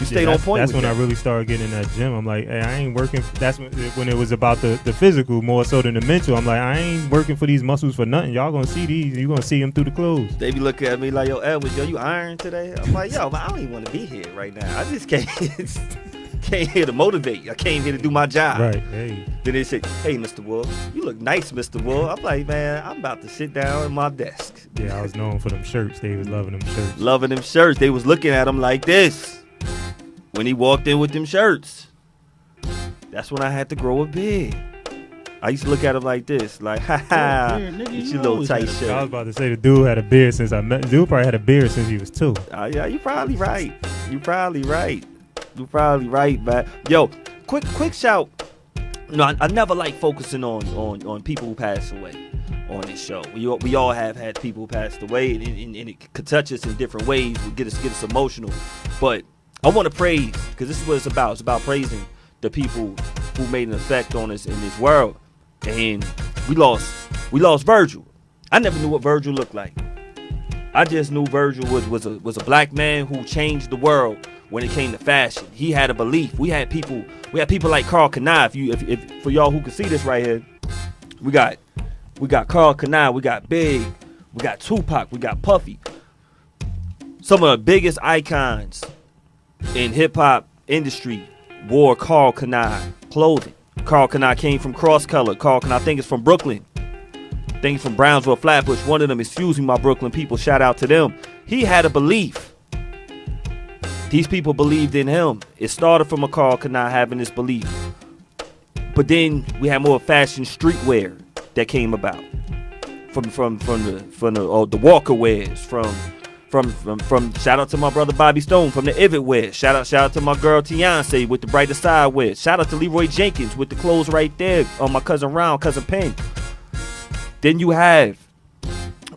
stayed on point. That's when I really started getting in that gym. I'm like, hey, I ain't working. That's when it was about the physical more so than the mental. I'm like, I ain't working for these muscles for nothing. Y'all gonna see these. You gonna see them through the clothes. They be looking at me like, yo, Edward, yo, you iron today? I'm like, yo, man, I don't even want to be here right now. I just came here to motivate. I came here to do my job. Right. Hey. Then they say, hey, Mr. Wolf, you look nice, Mr. Wolf. I'm like, man, I'm about to sit down at my desk. Yeah, I was known for them shirts. They was loving them shirts. Loving them shirts. They was looking at him like this when he walked in with them shirts. That's when I had to grow a beard. I used to look at him like this, like, ha ha, get your little tight shirt. I was about to say the dude had a beard since I met. Dude probably had a beard since he was 2. Yeah, you probably right. You probably right, man. Yo, quick shout. You know, I never like focusing on people who pass away on this show. We all have had people who passed away, and it could touch us in different ways, get us emotional. But I want to praise, because this is what it's about. It's about praising the people who made an effect on us in this world. And we lost Virgil. I never knew what Virgil looked like. I just knew Virgil was a black man who changed the world when it came to fashion. He had a belief. We had people like Karl Kani. If for y'all who can see this right here, we got Karl Kani, we got Big, we got Tupac, we got Puffy. Some of the biggest icons in hip hop industry wore Karl Kani clothing. Karl Kani came from Cross Color. Karl Kani, I think it's from Brooklyn. I think it's from Brownsville, Flatbush. One of them is fusing my Brooklyn people. Shout out to them. He had a belief. These people believed in him. It started from a Karl Kani having this belief. But then we had more fashion streetwear that came about. From the Walker wears, from From shout out to my brother Bobby Stone from the Ivet wear. Shout out to my girl Tiance with the Brighter Side wear. Shout out to Leroy Jenkins with the clothes right there on my cousin Round, cousin Penn. Then you have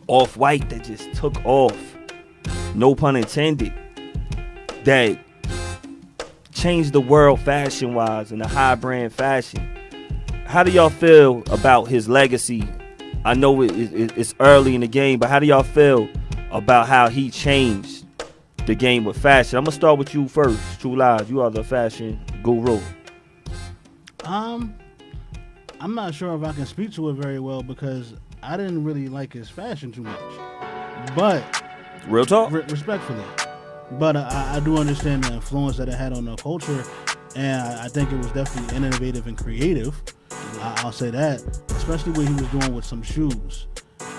Off-White that just took off. No pun intended. That changed the world fashion-wise in the high brand fashion. How do y'all feel about his legacy? I know it's early in the game, but how do y'all feel about how he changed the game with fashion? I'm gonna start with you first, True Lies. You are the fashion guru. I'm not sure if I can speak to it very well because I didn't really like his fashion too much. But Real talk. Respectfully, but I do understand the influence that it had on the culture, and I think it was definitely innovative and creative. I'll say that, especially what he was doing with some shoes.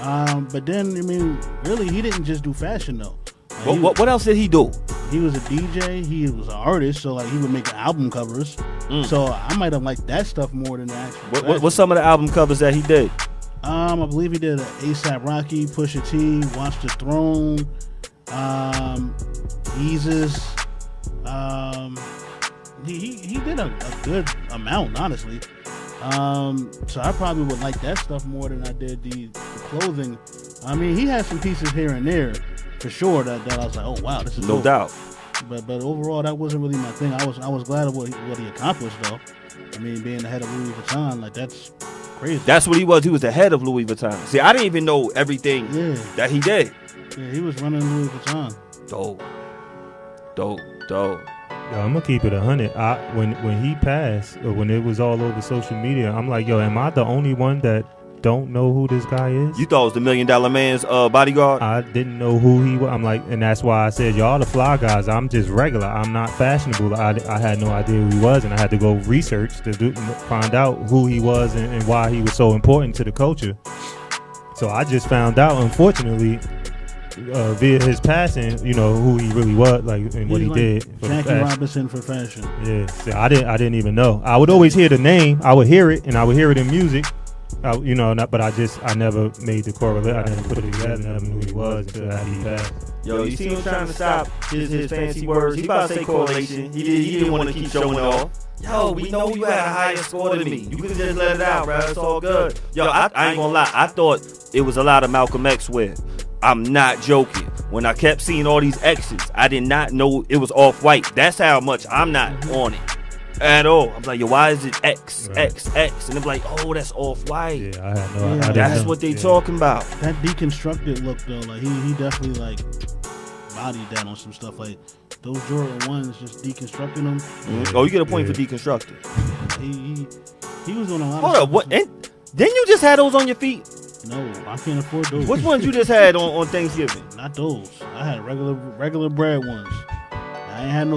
But then, I mean, really, he didn't just do fashion though. What else did he do? He was a DJ. He was an artist, so like he would make album covers. So I might have liked that stuff more than the actual. What's some of the album covers that he did? I believe he did an A$AP Rocky, Pusha T, Watch the Throne, Yeezus. He did a good amount, honestly. So I probably would like that stuff more than I did the clothing. I mean, he had some pieces here and there for sure that I was like, oh wow, this is no dope. doubt. But overall, that wasn't really my thing. I was glad of what he accomplished though. I mean, being the head of Louis Vuitton, like that's crazy. That's what he was. He was the head of Louis Vuitton. See, I didn't even know everything that he did. Yeah, he was running Louis Vuitton. Dope. Yo, I'm gonna keep it 100. When he passed, or when it was all over social media, I'm like, yo, am I the only one that don't know who this guy is? You thought it was the $1 Million Man's bodyguard? I didn't know who he was. I'm like, and that's why I said, y'all the fly guys. I'm just regular. I'm not fashionable. I had no idea who he was, and I had to go research to find out who he was and why he was so important to the culture. So I just found out, unfortunately, via his passing, you know, who he really was, like, and what he did for Jackie fashion. Robinson for fashion. Yeah, so I didn't even know. I would always hear the name. I would hear it, and I would hear it in music. You know, but I never made the correlation. I never put it together. I never knew who he was until after he passed. Yo, you see him trying to stop his fancy words. He about to say correlation. He didn't want to keep showing it off. Yo, we know you had a higher score than me. You could just let it out, bro. It's all good. Yo, I ain't gonna lie. I thought it was a lot of Malcolm X wear. I'm not joking. When I kept seeing all these X's, I did not know it was Off-White. That's how much I'm not on it at all. I'm like, yo, why is it X, right. X? And they're like, oh, that's Off-White. Yeah, I had no idea. That's what they talking about. That deconstructed look, though, like he definitely like bodied that on some stuff. Like those Jordan 1s, just deconstructing them. Mm-hmm. Oh, you get a point for deconstructing. He was on a lot. Hold up, what? And didn't you just have those on your feet? No, I can't afford those. Which ones you just had on Thanksgiving? Not those. I had regular bread ones. I ain't had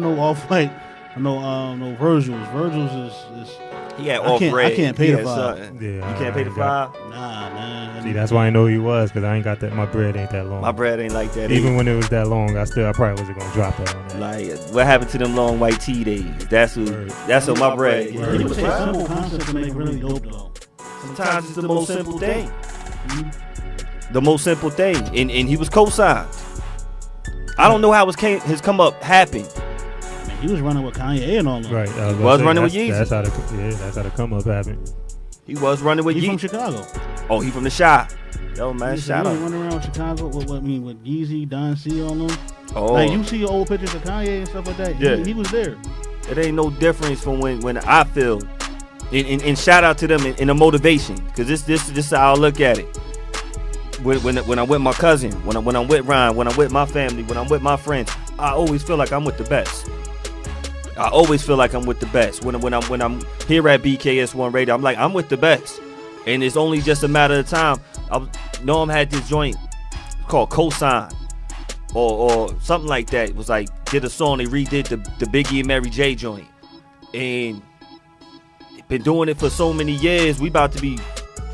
no Off-White. No Virgil's. Virgil's is he had off red. I can't pay the $5. Yeah, you can't pay the $5. Nah, man. See, that's why I know who he was, because I ain't got that. My bread ain't that long. My bread ain't like that. Even when it was that long, I probably wasn't gonna drop that on that. Like, what happened to them long white tea days? That's what my bread. It was a simple concept to make really dope though. Sometimes it's the most simple thing. The most simple thing, and he was co-signed. I don't know how his come up happened. Man, he was running with Kanye and all that. Right, he was running with Yeezy. That's how the come up happened. He was running with Yeezy. He from Chicago. Oh, he from the shop. Yo, man, shout out. He running around with Chicago with Yeezy, Don C, all them. Oh, like you see old pictures of Kanye and stuff like that. Yeah, he was there. It ain't no difference from when I feel. And shout out to them in the motivation, because this is how I look at it. When I'm with my cousin, when I'm with Ryan, when I'm with my family, when I'm with my friends, I always feel like I'm with the best. I always feel like I'm with the best. When I'm here at BKS1 Radio, I'm like, I'm with the best. And it's only just a matter of time. Noam had this joint called Cosign or something like that. It was like, did a song, they redid the Biggie and Mary J joint. And been doing it for so many years. We about to be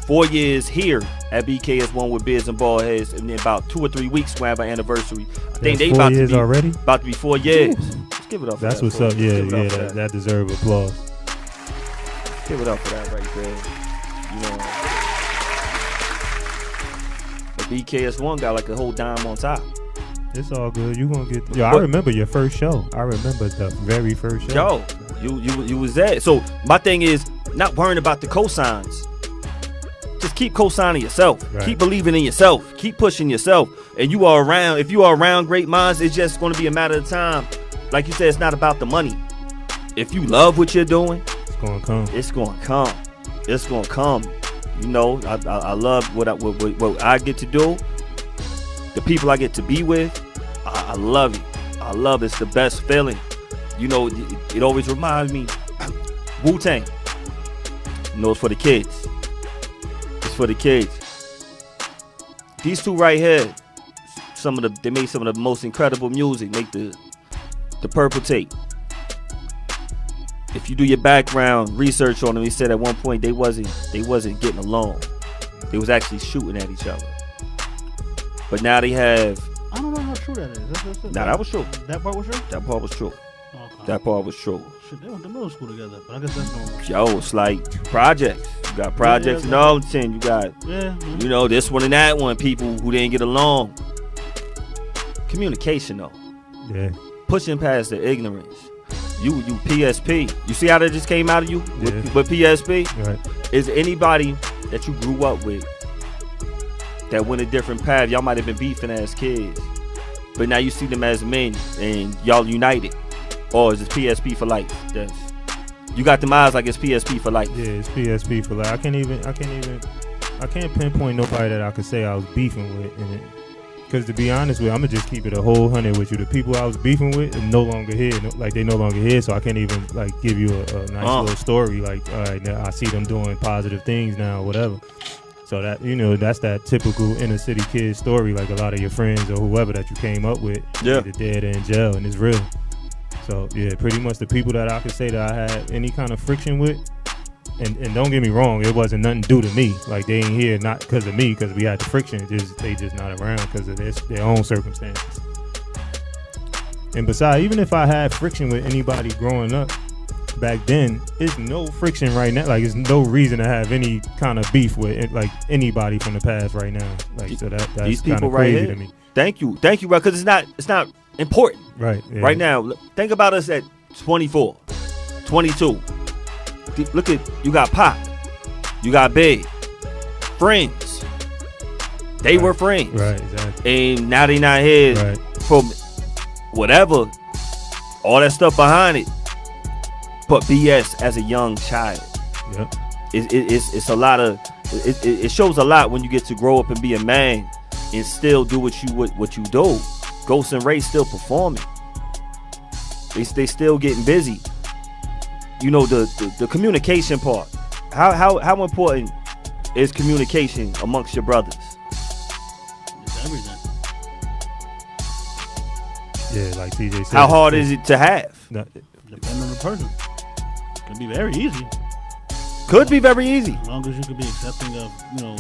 4 years here at BKS1 with Beards N Baldheads, and in about 2 or 3 weeks we have our anniversary. I think they about to be 4 years. Let's give it up. That's what's up. Yeah, that deserves applause. Give it up for that right there. You know, the BKS1 got like a whole dime on top. It's all good. You gonna get. Yo, I remember your first show. I remember the very first show. Yo, you was there. So my thing is not worrying about the cosigns. Just keep co-signing yourself. Right. Keep believing in yourself. Keep pushing yourself. And you are around. If you are around great minds, it's just going to be a matter of time. Like you said, it's not about the money. If you love what you're doing, It's gonna come. it's going to come. It's going to come. You know, I love what I get to do. The people I get to be with, I love it. I love it. It's the best feeling. You know, it always reminds me, Wu-Tang. You know, it's for the kids. It's for the kids. These two right here, they made some of the most incredible music. Make the Purple Tape. If you do your background research on them, he said at one point they wasn't getting along. They was actually shooting at each other. But now they have. I don't know how true that is. Nah, that was true. That part was true? That part was true. Okay. That part was true. Shit, they went to middle school together, but I guess that's normal. Yo, it's like projects. You got projects in yeah. Arlington. You got, Yeah. you know, this one and that one. People who didn't get along. Communication though. Yeah. Pushing past the ignorance. You PSP. You see how that just came out of you with PSP? Right. Is anybody that you grew up with that went a different path? Y'all might have been beefing as kids, but now you see them as men and y'all united. Or is it PSP for life? You got them eyes like it's PSP for life. Yeah, it's PSP for life. I can't pinpoint nobody that I could say I was beefing with in it. Because to be honest with you, I'm going to just keep it a whole 100 with you. The people I was beefing with are no longer here. Like, they no longer here, so I can't even, like, give you a nice little story. Like, all right, now I see them doing positive things now, whatever. So that, you know, that's that typical inner city kid story, like a lot of your friends or whoever that you came up with. Yeah. Either dead or in jail, and it's real. So, yeah, pretty much the people that I could say that I had any kind of friction with, and don't get me wrong, it wasn't nothing due to me. Like, they ain't here not because of me, because we had the friction. They just not around because of their own circumstances. And besides, even if I had friction with anybody growing up back then, it's no friction right now. Like, there's no reason to have any kind of beef with like anybody from the past right now. Like, so that's these kind people of right crazy here. to me. Thank you, bro. Because it's not important Right. Yeah. right now. Think about us at 24, 22. Look at, you got Pop, you got Big, friends. They were friends, Right. Exactly. and now they not here Right. from whatever, all that stuff behind it. But BS as a young child, Yep. it's a lot of. It shows a lot when you get to grow up and be a man and still do what you do. Ghost and Ray still performing. They still getting busy. You know, the communication part. How important is communication amongst your brothers? It's everything. Yeah, like TJ said. How hard is it to have? No, Depending on the person. It can be very easy. Could be very easy. As long as you can be accepting of, you know,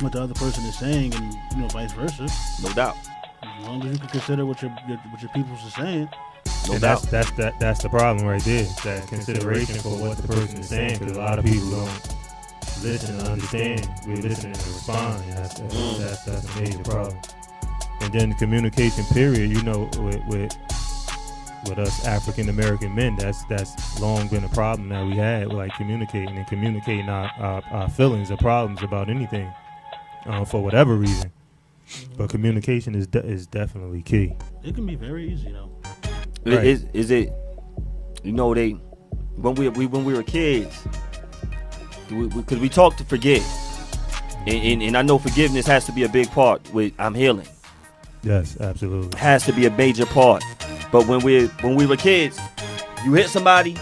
what the other person is saying, and, you know, vice versa. No doubt. As long as you can consider what your people's are saying. No and doubt. that's the problem right there. That consideration for what the person is saying, because a lot of people don't listen and understand. We listen and respond. And that's a major problem. And then the communication period, you know, with us African American men, that's long been a problem that we had, like communicating our feelings or problems about anything, for whatever reason. But communication is definitely key. It can be very easy, though. Right. Is it? You know, when we were kids, because we talk to forget, and I know forgiveness has to be a big part with I'm healing. Yes, absolutely. Has to be a major part. But when we were kids, you hit somebody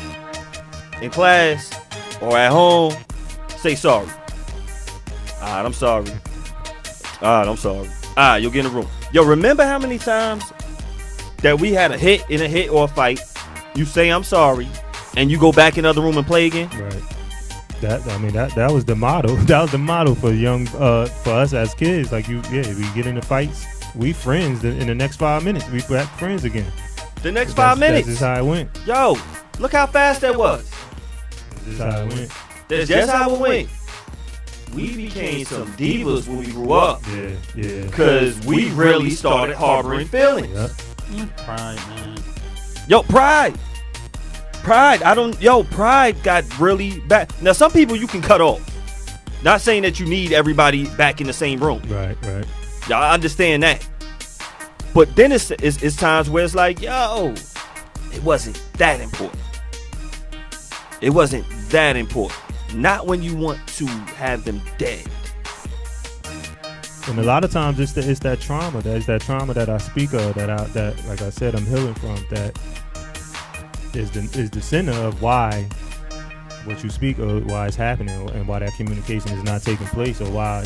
in class or at home, say sorry. All right, I'm sorry. All right, I'm sorry. All right, you'll get in the room. Yo, remember how many times that we had a hit or a fight, you say I'm sorry, and you go back in the other room and play again? Right. That was the motto. That was the motto for for us as kids. Like, we get into fights, we friends. In the next 5 minutes, we back friends again. The next 5 minutes. That's just how it went. Yo, look how fast that was. That's just how it went. That's just how it went. we became some divas when we grew up. Yeah. Because we really started harboring feelings. Yep. Pride, man. Yo, pride. Pride got really bad. Now, some people you can cut off. Not saying that you need everybody back in the same room. Right. Y'all understand that. But then it's times where it's like, yo, it wasn't that important. It wasn't that important. Not when you want to have them dead. And a lot of times it's that trauma. There's that trauma that I speak of that like I said, I'm healing from. That is the center of why what you speak of, why it's happening, and why that communication is not taking place, or why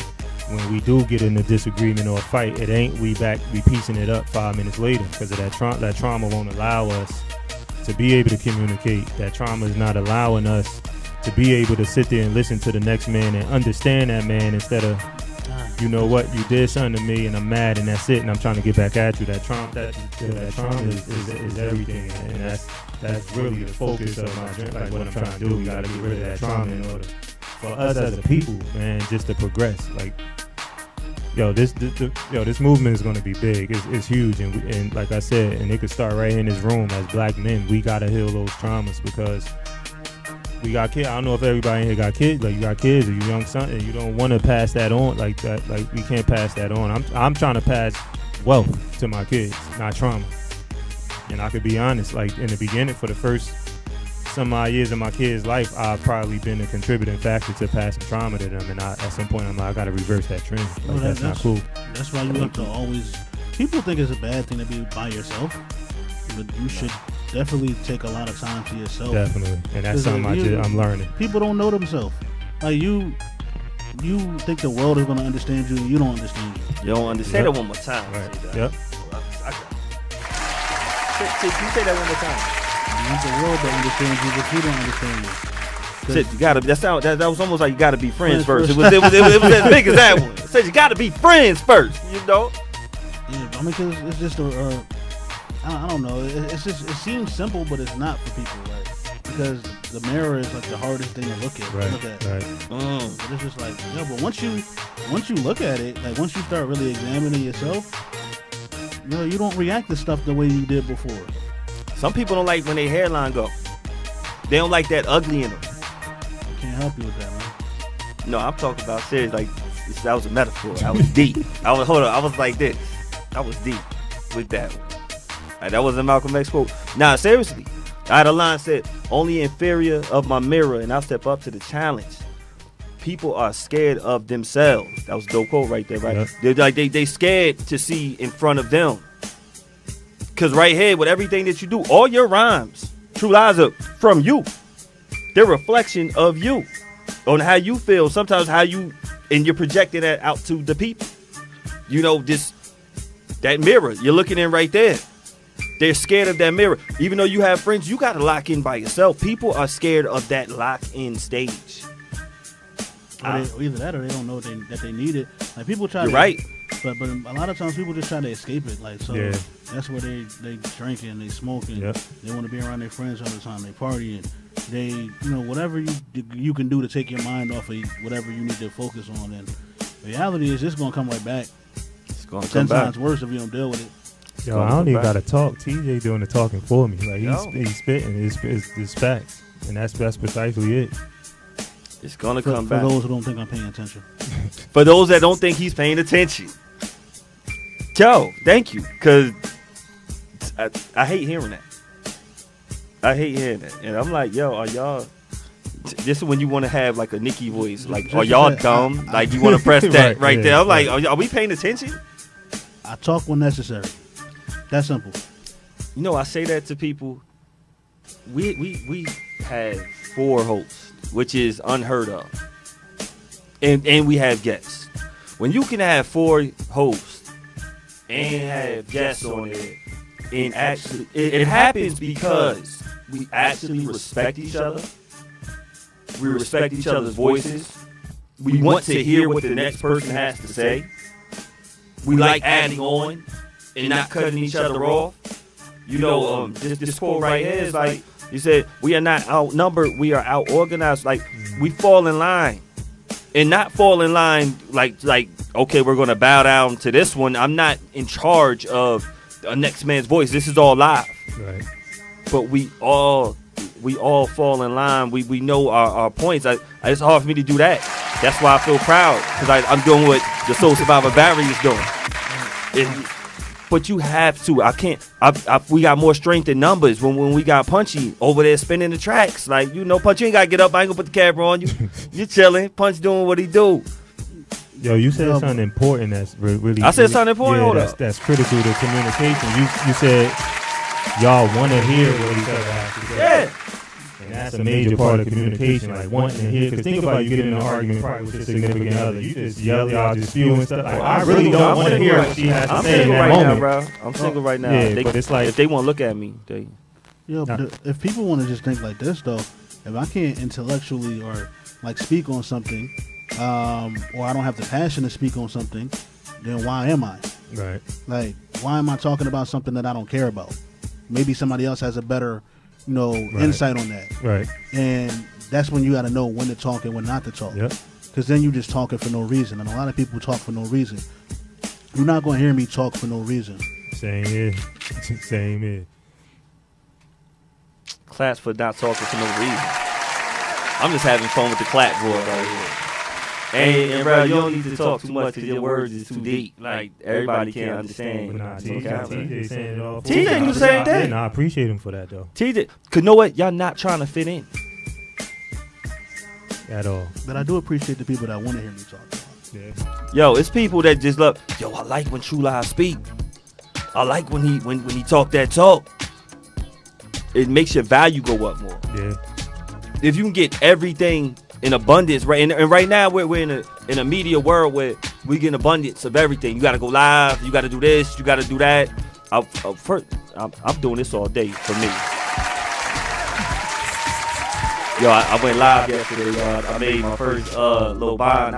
when we do get in a disagreement or a fight, it ain't we piecing it up 5 minutes later, because of that trauma won't allow us to be able to communicate. That trauma is not allowing us to be able to sit there and listen to the next man and understand that man, instead of, you know what, you did something to me and I'm mad and that's it and I'm trying to get back at you. That trauma is everything, and that's really the focus of my dream. Like what I'm trying to do, we gotta get rid of that trauma in order for us as a people, man, just to progress. Like, this movement is gonna be big. It's huge, and like I said, and it could start right in this room. As black men, we gotta heal those traumas, because we got kids. I don't know if everybody in here got kids. Like, you got kids or you young son, and you don't want to pass that on like that. Like, we can't pass that on. I'm trying to pass wealth to my kids, not trauma. And I could be honest, like in the beginning, for the first some odd years of my kids' life, I've probably been a contributing factor to passing trauma to them. And at some point, I'm like, I got to reverse that trend. Like, that's not cool. That's why you have to always. People think it's a bad thing to be by yourself, but you should definitely take a lot of time to yourself. Definitely, and that's something I'm learning. People don't know themselves. Like you think the world is going to understand you, and you don't understand you. You don't understand. Say that one more time. Right. Say that. Yep. You say that one more time. You want the world to understand you, but you don't understand you. Said you gotta. That was almost like you gotta be friends first. It was as big as that one. It said you gotta be friends first. You know. Yeah, I mean, cause it's just I don't know. It's just, it seems simple, but it's not for people. Like, because the mirror is like the hardest thing to look at. Right. But it's just like, but once you look at it, like once you start really examining yourself, you don't react to stuff the way you did before. Some people don't like when their hairline go. They don't like that ugly in them. I can't help you with that, man. No, I'm talking about serious. Like, that was a metaphor. I was deep. I was like this. I was deep with that one. Like, that was a Malcolm X quote. Nah, seriously. I had a line said, only inferior of my mirror, and I'll step up to the challenge. People are scared of themselves. That was a dope quote right there, right? Yep. They scared to see in front of them. Because right here, with everything that you do, all your rhymes, true lies are from you. They're a reflection of you, on how you feel, sometimes how you, and you're projecting that out to the people. That mirror, you're looking in right there. They're scared of that mirror. Even though you have friends, you got to lock in by yourself. People are scared of that lock-in stage. Either that or they don't know that they need it. Like, people try You're right. But a lot of times people just try to escape it. Like, so yeah. That's where they drinking, they smoking, yep. They want to be around their friends all the time, they partying. They, whatever you can do to take your mind off of whatever you need to focus on. And the reality is, it's going to come right back. It's going to come 10 times back. Worse if you don't deal with it. Yo, I don't even got to talk. TJ doing the talking for me. Like, he's spitting. It's facts. And that's precisely it. It's going to come back. For those who don't think I'm paying attention. For those that don't think he's paying attention. Joe, thank you. Because I hate hearing that. I hate hearing that. And I'm like, yo, are y'all... This is when you want to have like a Nicki voice. Like, are y'all dumb? Like, you want to press that right yeah, there. I'm like, are we paying attention? I talk when necessary. That's simple. I say that to people. We have 4 hosts, which is unheard of. And we have guests. When you can have 4 hosts and have guests on it, and actually it happens because we actually respect each other. We respect each other's voices. We want to hear what the next person has to say. We like adding on and not cutting each other off. This quote right here is like, you said, we are not outnumbered, we are out-organized. Like, we fall in line. and not fall in line like okay, we're gonna bow down to this one. I'm not in charge of a next man's voice. This is all live. Right. But we all fall in line. We know our points. It's hard for me to do that. That's why I feel proud, because I'm doing what the Soul Survivor Barry is doing. But you have to. I can't. We got more strength in numbers when we got Punchy over there spinning the tracks. Like, you know, Punch, you ain't got to get up. I ain't going to put the camera on you. You chilling. Punch doing what he do. Yo, you said something important that's really. I said something important. Yeah, that's critical to communication. You said y'all want to hear what each other has to say. Yeah. And that's a major part of communication, like wanting to hear. Because think about you getting in an argument probably with your significant other. You just yell, y'all just spewing stuff. Like, I really don't want to hear what she has to say in that moment. I'm single right now, bro. I'm single right now. Yeah, but it's like, if they want to look at me, they. Yeah, but if people want to just think like this, though, if I can't intellectually or like speak on something, or I don't have the passion to speak on something, then why am I? Right. Like, why am I talking about something that I don't care about? Maybe somebody else has a better, insight on that. Right. And that's when you got to know when to talk and when not to talk. Yep. Because then you just talking for no reason. And a lot of people talk for no reason. You're not going to hear me talk for no reason. Same here. Same here. Claps for not talking for no reason. I'm just having fun with the clap board right here. And bro, you don't need to talk too much because your words is too deep. Like, everybody can't understand. But nah, TJ saying it all. TJ do the same thing. Yeah, I appreciate him for that, though. TJ, because know what? Y'all not trying to fit in. At all. But I do appreciate the people that want to hear me talk. Yeah. Yo, it's people that just love, I like when True Live speak. I like when he talk that talk. It makes your value go up more. Yeah. If you can get everything in abundance, right? And right now we're in a media world where we get an abundance of everything. You got to go live. You got to do this. You got to do that. I'm doing this all day for me. Yo, I went live yesterday. I made my first little bond.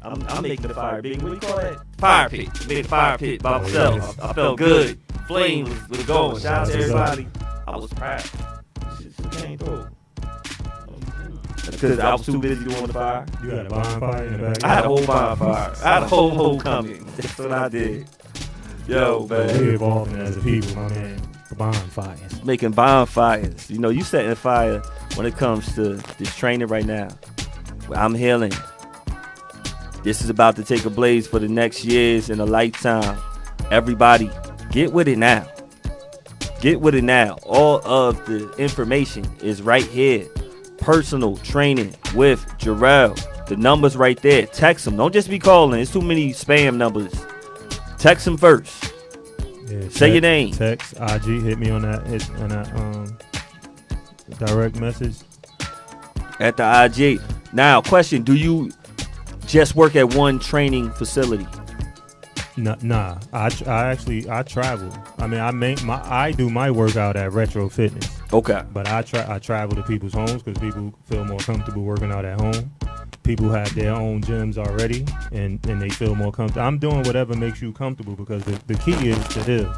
I'm making the fire big. What do you call that? Fire pit. Made a fire pit by myself. I felt good. Flame was going. Shout out to everybody. I was proud. Shit came through. Because I was too busy doing the fire. You had a bonfire in the back? I had a whole bonfire. I had a whole coming. That's what I did. Yo, man. We're evolving as a people, my man. Bonfires. Making bonfires. You setting fire when it comes to this training right now. I'm healing. This is about to take a blaze for the next years and a lifetime. Everybody, get with it now. Get with it now. All of the information is right here. Personal training with Jarrell. The number's right there. Text them. Don't just be calling. It's too many spam numbers. Text them first. Yeah, say your name. Text IG. Hit me on that. Direct message. At the IG. Now, question: do you just work at one training facility? Nah. I travel. I mean, I do my workout at Retro Fitness. Okay. But I travel to people's homes because people feel more comfortable working out at home. People have their own gyms already, and they feel more comfortable. I'm doing whatever makes you comfortable because the key is to heal.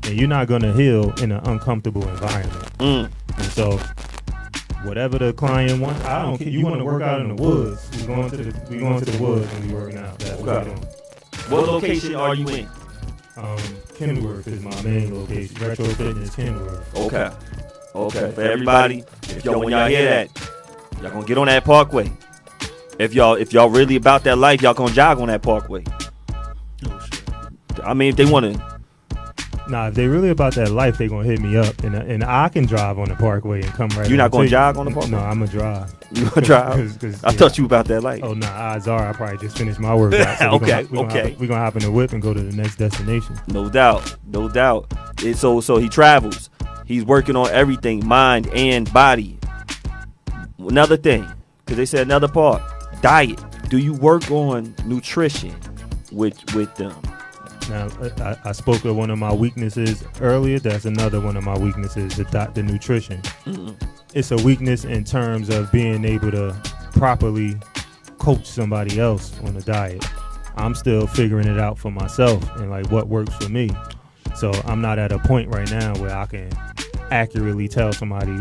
And you're not going to heal in an uncomfortable environment. And so whatever the client wants, I don't care. You want to work out in the woods, we going to the woods and we working out. That's what we're doing. What location are you in? Kenworth is my main location. Retro Fitness Kenworth. Okay. For everybody, when y'all hear that, y'all gonna get on that parkway. If y'all really about that life, y'all gonna jog on that parkway. Oh shit. I mean, if they wanna. Nah, if they really about that life, they gonna hit me up, and I can drive on the parkway and come right. You're not gonna jog on the parkway? No, I'm gonna drive. You gonna drive? I thought you about that life. Oh no, odds are I probably just finished my workout. So Okay. We're gonna hop in the whip and go to the next destination. No doubt. So he travels. He's working on everything, mind and body. Another thing, because they said another part, diet. Do you work on nutrition with them? Now, I spoke of one of my weaknesses earlier. That's another one of my weaknesses, the nutrition. Mm-hmm. It's a weakness in terms of being able to properly coach somebody else on a diet. I'm still figuring it out for myself and like what works for me. So I'm not at a point right now where I can accurately tell somebody,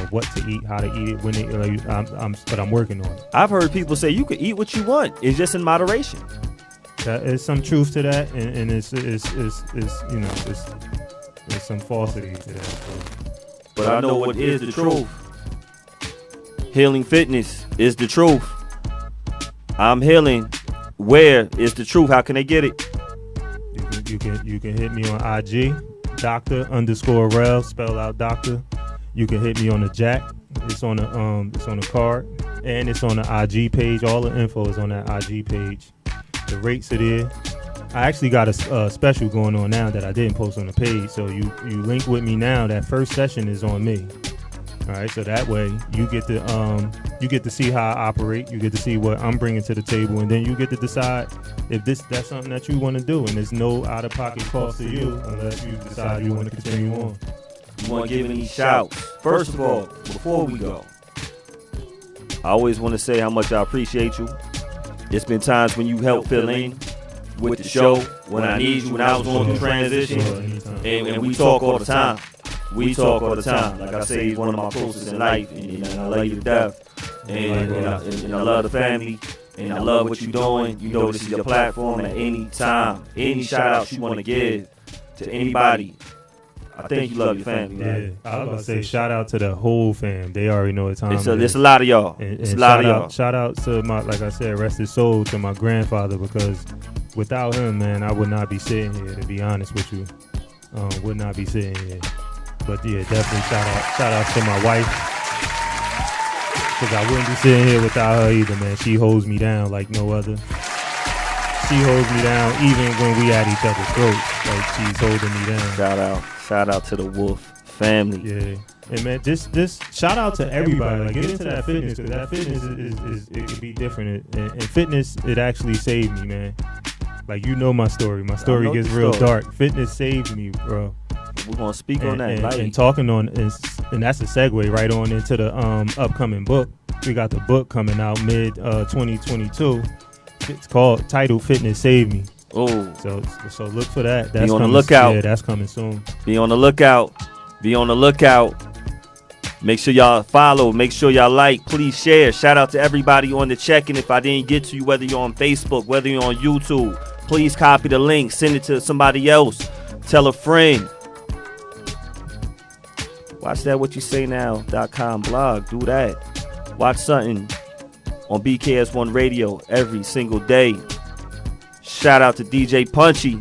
what to eat, how to eat it, when they. But I'm working on it. I've heard people say you can eat what you want. It's just in moderation. There's some truth to that, and it's there's some falsity to that. So. But I know what is the truth. Healing Fitness is the truth. I'm healing. Where is the truth? How can they get it? You can hit me on IG, Dr_Rel, spell out Doctor. You can hit me on the Jack. It's on the card, and it's on the IG page. All the info is on that IG page. The rates are there. I actually got a special going on now that I didn't post on the page. So you link with me now. That first session is on me. All right, so that way you get to see how I operate. You get to see what I'm bringing to the table, and then you get to decide if that's something that you want to do. And there's no out-of-pocket cost to you unless you decide you want to continue on. You want to give any shouts? First of all, before we go, I always want to say how much I appreciate you. It's been times when you helped fill in with the show, when I need you, when I was going through transition, and we talk all the time. We talk all the time. Like I say, he's one of my closest in life, and I love you to death. And I love the family, and I love what you're doing. You know, this is your platform at any time. Any shout outs you want to give to anybody. I think you love your family, right? Yeah, I was about to say shout out to the whole fam. They already know what time it is. It's a lot of y'all. It's a lot of y'all. Shout out to my, like I said, rest his soul, to my grandfather, because without him, man, I would not be sitting here, to be honest with you. Would not be sitting here. But yeah, definitely shout out to my wife, because I wouldn't be sitting here without her either, man. She holds me down like no other. She holds me down even when we at each other's throats. Like, she's holding me down. Shout out to the Wolf family. Yeah. And man, just shout out to everybody. Like, get into that fitness, because that fitness is it can be different. And fitness, it actually saved me, man. Like, my story. My story gets real dark. Fitness saved me, bro. We're gonna speak on that. And talking on, and that's a segue right on into the upcoming book. We got the book coming out mid 2022. It's titled "Fitness Saved Me." Oh, so look for that. That's be on coming, the lookout. Yeah, that's coming soon. Be on the lookout. Be on the lookout. Make sure y'all follow. Make sure y'all like. Please share. Shout out to everybody on the check-in. If I didn't get to you, whether you're on Facebook, whether you're on YouTube, please copy the link. Send it to somebody else. Tell a friend. Watch that whatyousaynow.com blog. Do that. Watch something on BKS1 Radio every single day. Shout out to DJ Punchy.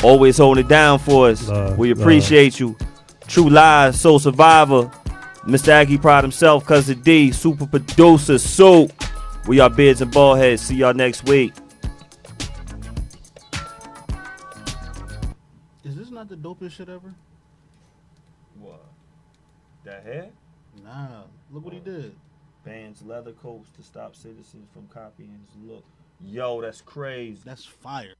Always holding it down for us. We appreciate you. True Lies, Soul Survivor. Mr. Aggie Pride himself, Cousin D, Super Producer, Soup. We are Beards and Baldheads. See y'all next week. Is this not the dopest shit ever? What? That hair? Nah, look what he did. Bans leather coats to stop citizens from copying his look. Yo, that's crazy. That's fire.